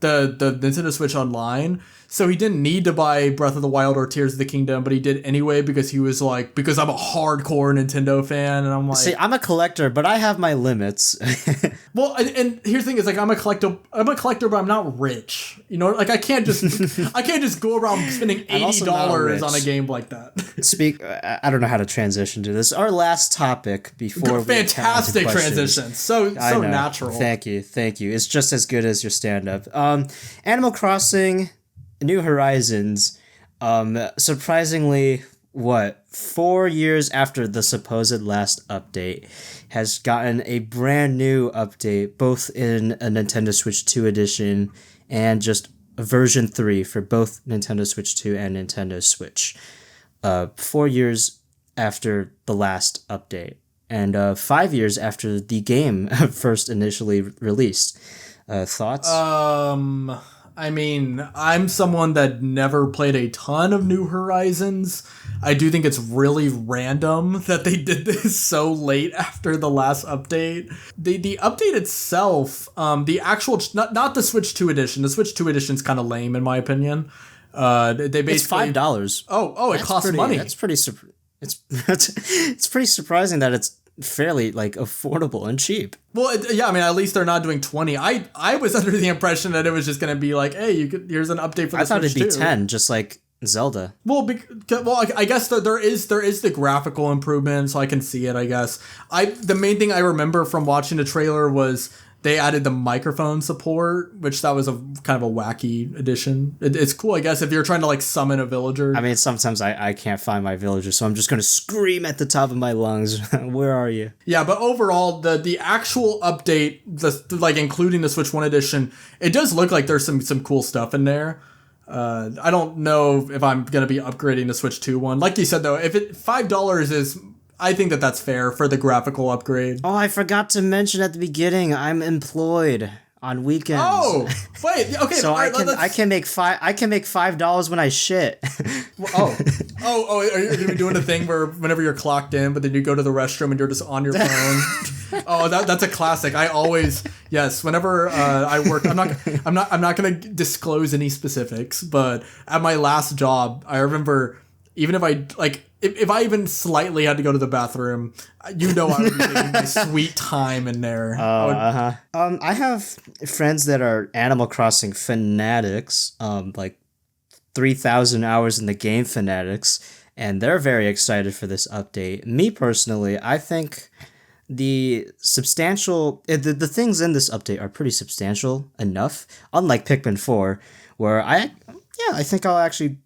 S1: the Nintendo Switch Online. So he didn't need to buy Breath of the Wild or Tears of the Kingdom, but he did anyway because he was like, because I'm a hardcore Nintendo fan, and I'm like,
S2: see, I'm a collector, but I have my limits.
S1: Well, and here's the thing: is like I'm a collector, but I'm not rich. You know, like I can't just go around spending $80 on a game like that.
S2: I don't know how to transition to this. Our last topic before
S1: fantastic transition, so natural.
S2: Thank you. It's just as good as your stand-up. Animal Crossing New Horizons, surprisingly, 4 years after the supposed last update, has gotten a brand new update, both in a Nintendo Switch 2 edition and just version 3 for both Nintendo Switch 2 and Nintendo Switch. 4 years after the last update, and 5 years after the game first initially released. Thoughts?
S1: I mean, I'm someone that never played a ton of New Horizons. I do think it's really random that they did this so late after the last update. The update itself, the actual, not the Switch 2 edition. The Switch 2 edition's kind of lame in my opinion. They basically,
S2: it's $5.
S1: Oh, it costs money.
S2: That's pretty. It's pretty surprising that it's fairly like affordable and cheap.
S1: Well, yeah, I mean, at least they're not doing 20. I was under the impression that it was just going to be like, hey, here's an update for the Switch 2.
S2: I thought it'd be 10, just like Zelda.
S1: Well, I guess there is the graphical improvement, so I can see it. I guess the main thing I remember from watching the trailer was they added the microphone support, which that was a kind of a wacky addition. It's cool, I guess, if you're trying to like summon a villager.
S2: I mean, sometimes I can't find my villager, so I'm just going to scream at the top of my lungs. Where are you?
S1: Yeah, but overall, the actual update, like including the Switch 1 edition, it does look like there's some cool stuff in there. I don't know if I'm going to be upgrading the Switch 2 one. Like you said, though, if $5 is... I think that's fair for the graphical upgrade.
S2: Oh, I forgot to mention at the beginning, I'm employed on weekends.
S1: Oh, wait, okay.
S2: So I can make $5 when I shit.
S1: Oh, are you gonna be doing a thing where whenever you're clocked in, but then you go to the restroom and you're just on your phone? Oh, that's a classic. I always, yes. Whenever I work, I'm not gonna disclose any specifics, but at my last job, I remember even if I like. If I even slightly had to go to the bathroom, I would be taking my sweet time in there.
S2: I have friends that are Animal Crossing fanatics, like 3,000 hours in the game fanatics, and they're very excited for this update. Me personally, I think the things in this update are pretty substantial enough, unlike Pikmin 4, where I think I'll actually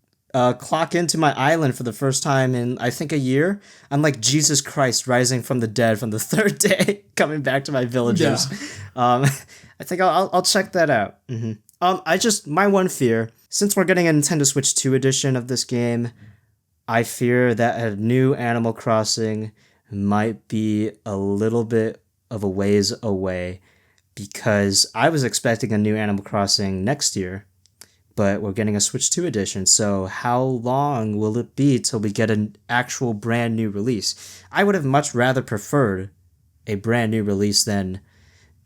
S2: clock into my island for the first time in, I think, a year. I'm like Jesus Christ rising from the dead from the third day, coming back to my villagers. Yeah. I think I'll check that out. Mm-hmm. My one fear, since we're getting a Nintendo Switch 2 edition of this game, I fear that a new Animal Crossing might be a little bit of a ways away, because I was expecting a new Animal Crossing next year, but we're getting a Switch 2 edition, so how long will it be till we get an actual brand new release? I would have much rather preferred a brand new release than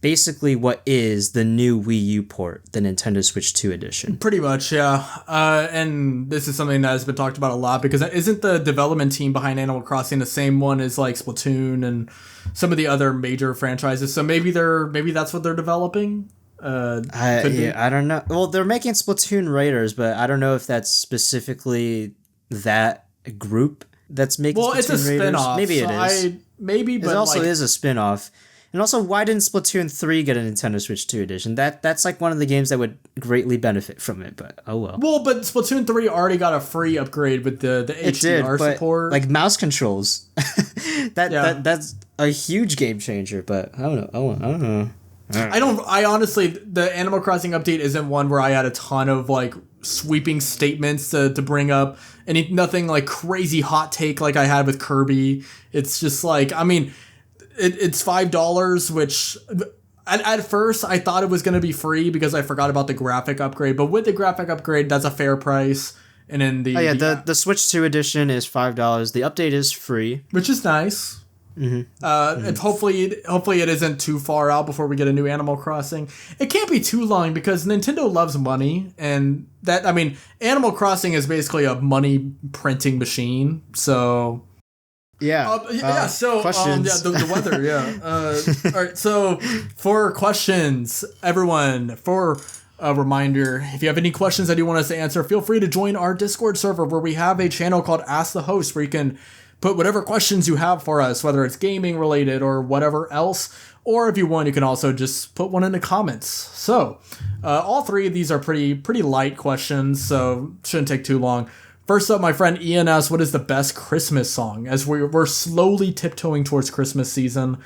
S2: basically what is the new Wii U port, the Nintendo Switch 2 edition.
S1: Pretty much, yeah. And this is something that has been talked about a lot, because isn't the development team behind Animal Crossing the same one as like Splatoon and some of the other major franchises? So maybe that's what they're developing.
S2: I don't know. Well, they're making Splatoon Raiders, but I don't know if that's specifically that group that's making Splatoon
S1: it's a
S2: Raiders.
S1: spin-off.
S2: Maybe it is.
S1: But
S2: it also is a spin-off. And also, why didn't Splatoon 3 get a Nintendo Switch 2 edition? That's like one of the games that would greatly benefit from it, but oh well.
S1: Well, but Splatoon 3 already got a free upgrade with the HDR support.
S2: Like mouse controls. That's a huge game changer, but I don't know.
S1: I honestly, the Animal Crossing update isn't one where I had a ton of like sweeping statements to bring up. Nothing like crazy hot take like I had with Kirby. It's just like, I mean, it's $5, which at first I thought it was going to be free because I forgot about the graphic upgrade. But with the graphic upgrade, that's a fair price. And then the
S2: Switch 2 edition is $5. The update is free,
S1: which is nice. And hopefully it isn't too far out before we get a new Animal Crossing. It can't be too long because Nintendo loves money, and Animal Crossing is basically a money printing machine. So so
S2: questions.
S1: The weather. All right. So for questions, everyone, for a reminder, if you have any questions that you want us to answer, feel free to join our Discord server where we have a channel called Ask the Host where you can put whatever questions you have for us, whether it's gaming related or whatever else. Or if you want, you can also just put one in the comments. So all three of these are pretty light questions, so shouldn't take too long. First up, my friend Ian asks, what is the best Christmas song? As we're slowly tiptoeing towards Christmas season.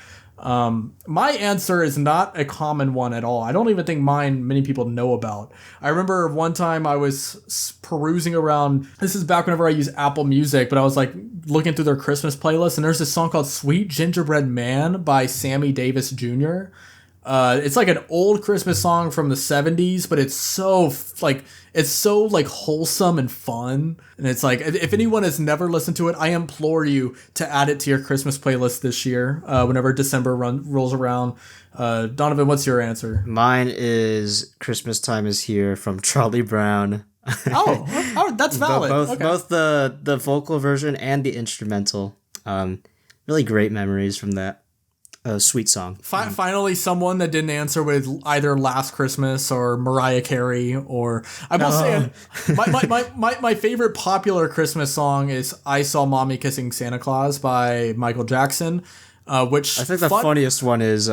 S1: My answer is not a common one at all. I don't even think many people know about. I remember one time I was perusing around, this is back whenever I used Apple Music, but I was like looking through their Christmas playlist, and there's this song called Sweet Gingerbread Man by Sammy Davis Jr. It's like an old Christmas song from the 70s, but it's so wholesome and fun. And it's like, if anyone has never listened to it, I implore you to add it to your Christmas playlist this year, whenever December rolls around. Donovan, what's your answer?
S2: Mine is Christmas Time Is Here from Charlie Brown.
S1: Oh, that's valid.
S2: Both the vocal version and the instrumental. Really great memories from that. Sweet song.
S1: Finally, someone that didn't answer with either Last Christmas or Mariah Carey, or I will say my favorite popular Christmas song is "I Saw Mommy Kissing Santa Claus" by Michael Jackson. Which
S2: I think the funniest one is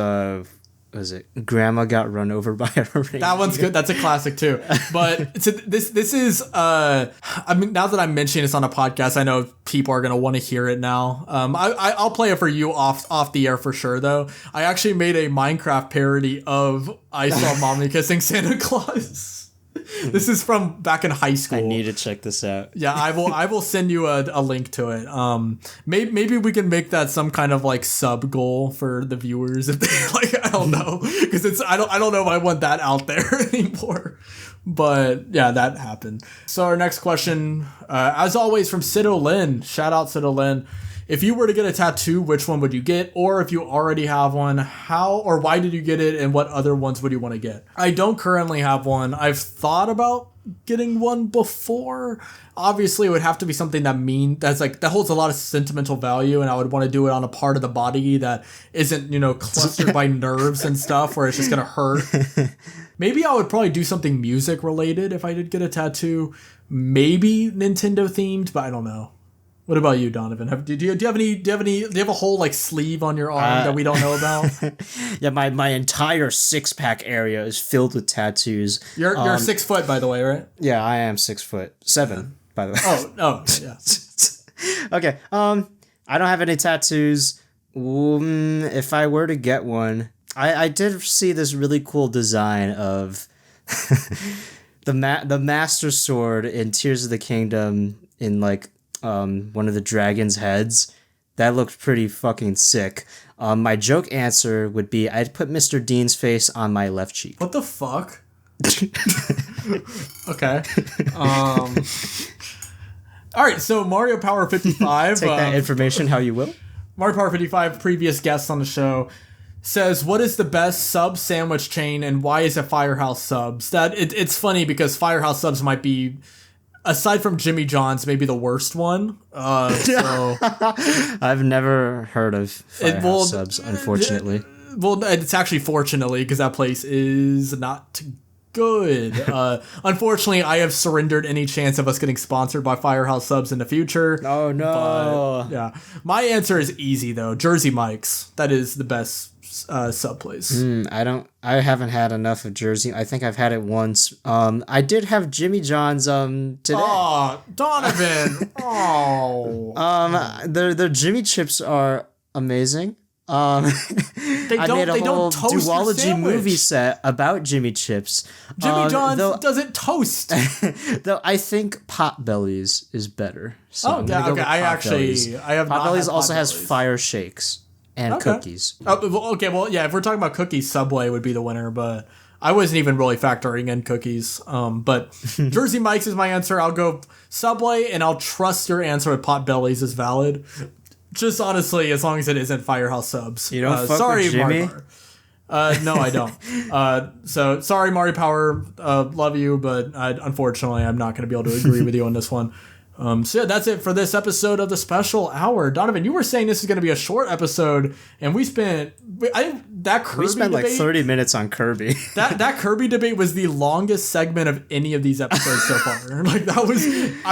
S2: was it Grandma Got Run Over by a Reindeer?
S1: That one's good. That's a classic too. But this is now that I'm mentioning this on a podcast, I know people are gonna want to hear it now. I'll play it for you off the air for sure though. I actually made a Minecraft parody of "I Saw Mommy Kissing Santa Claus." This is from back in high school.
S2: I need to check this out.
S1: Yeah, I will send you a link to it. Maybe we can make that some kind of like sub goal for the viewers if they I don't know, because I don't know if I want that out there anymore. But yeah, that happened. So our next question, as always, from Sido Lin. Shout out Sido Lin. If you were to get a tattoo, which one would you get? Or if you already have one, how or why did you get it, and what other ones would you want to get? I don't currently have one. I've thought about getting one before. Obviously, it would have to be something that holds a lot of sentimental value, and I would want to do it on a part of the body that isn't, clustered by nerves and stuff where it's just gonna hurt. Maybe I would probably do something music related if I did get a tattoo. Maybe Nintendo themed, but I don't know. What about you, Donovan? Do you have a whole like sleeve on your arm that we don't know about?
S2: Yeah, my entire 6-pack area is filled with tattoos.
S1: You're 6 foot, by the way, right?
S2: Yeah, I am 6'7", by the way.
S1: Oh, yeah.
S2: Okay. I don't have any tattoos. If I were to get one, I did see this really cool design of the Master Sword in Tears of the Kingdom in like one of the dragon's heads. That looked pretty fucking sick. My joke answer would be I'd put Mr. Dean's face on my left cheek.
S1: What the fuck? Okay. All right, so Mario Power 55.
S2: Take that information how you will.
S1: Mario Power 55, previous guest on the show, says, what is the best sub sandwich chain and why is it Firehouse Subs? It's funny because Firehouse Subs might be, aside from Jimmy John's, maybe the worst one. So
S2: I've never heard of Firehouse Subs, unfortunately.
S1: Well, it's actually fortunately because that place is not good. Unfortunately, I have surrendered any chance of us getting sponsored by Firehouse Subs in the future.
S2: Oh no!
S1: But, yeah, my answer is easy though. Jersey Mike's. That is the best sub place.
S2: I haven't had enough of Jersey. I think I've had it once. I did have Jimmy John's today.
S1: Oh, Donovan.
S2: Their Jimmy chips are amazing. I made a whole duology movie set about Jimmy chips.
S1: Jimmy John's doesn't toast.
S2: Though I think Potbelly's is better. So
S1: okay. I have
S2: Potbelly's also has fire shakes and cookies.
S1: Okay, well, yeah, if we're talking about cookies, Subway would be the winner, but I wasn't even really factoring in cookies. But Jersey Mike's is my answer. I'll go Subway, and I'll trust your answer with Potbelly's is valid. Just honestly, as long as it isn't Firehouse Subs.
S2: You don't fuck
S1: sorry,
S2: with Jimmy?
S1: Mario Power. No, I don't. So sorry, Mario Power. Love you, but unfortunately, I'm not going to be able to agree with you on this one. So yeah, that's it for this episode of the special hour. Donovan, you were saying this is going to be a short episode, and we spent
S2: Kirby spent like 30 minutes on Kirby.
S1: that Kirby debate was the longest segment of any of these episodes so far. Like I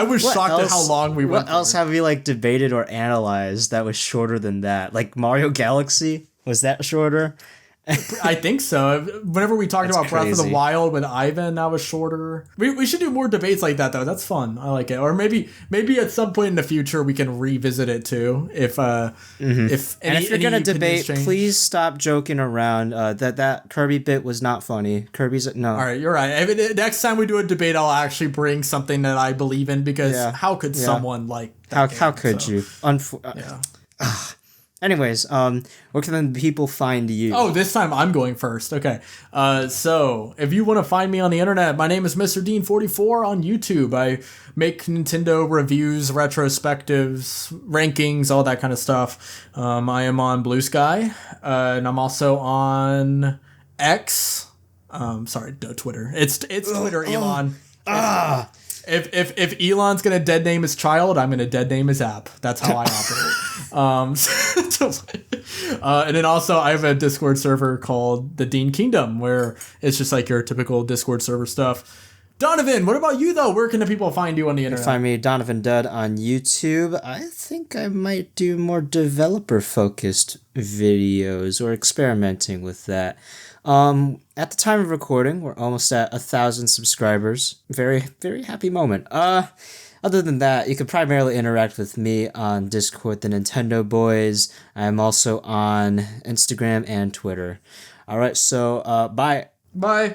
S1: was shocked at how long we went.
S2: What else have we like debated or analyzed that was shorter than that? Like Mario Galaxy, was that shorter?
S1: I think so. Whenever we talked about
S2: crazy.
S1: Breath of the Wild with Ivan, that was shorter. We should do more debates like that, though. That's fun. I like it. Or maybe at some point in the future we can revisit it too. If
S2: you're gonna debate, please stop joking around. That Kirby bit was not funny. Kirby's no.
S1: All right, you're right. Next time we do a debate, I'll actually bring something that I believe in because how could someone like that
S2: how could you? Anyways, where can the people find you?
S1: Oh, this time I'm going first. Okay. So if you want to find me on the internet, my name is MrDean44 on YouTube. I make Nintendo reviews, retrospectives, rankings, all that kind of stuff. I am on Blue Sky, and I'm also on X. Sorry, no, Twitter. It's Twitter, Elon. If Elon's gonna dead name his child, I'm gonna dead name his app. That's how I operate. And then also I have a Discord server called the Dean Kingdom, where it's just like your typical Discord server stuff. Donovan, what about you though? Where can the people find you on the internet?
S2: Find me DonovanDud on YouTube. I think I might do more developer focused videos or experimenting with that. At the time of recording, we're almost at 1,000 subscribers. Very, very happy moment. Other than that, you can primarily interact with me on Discord, the Nintendo Boys. I'm also on Instagram and Twitter. All right, so bye.
S1: Bye.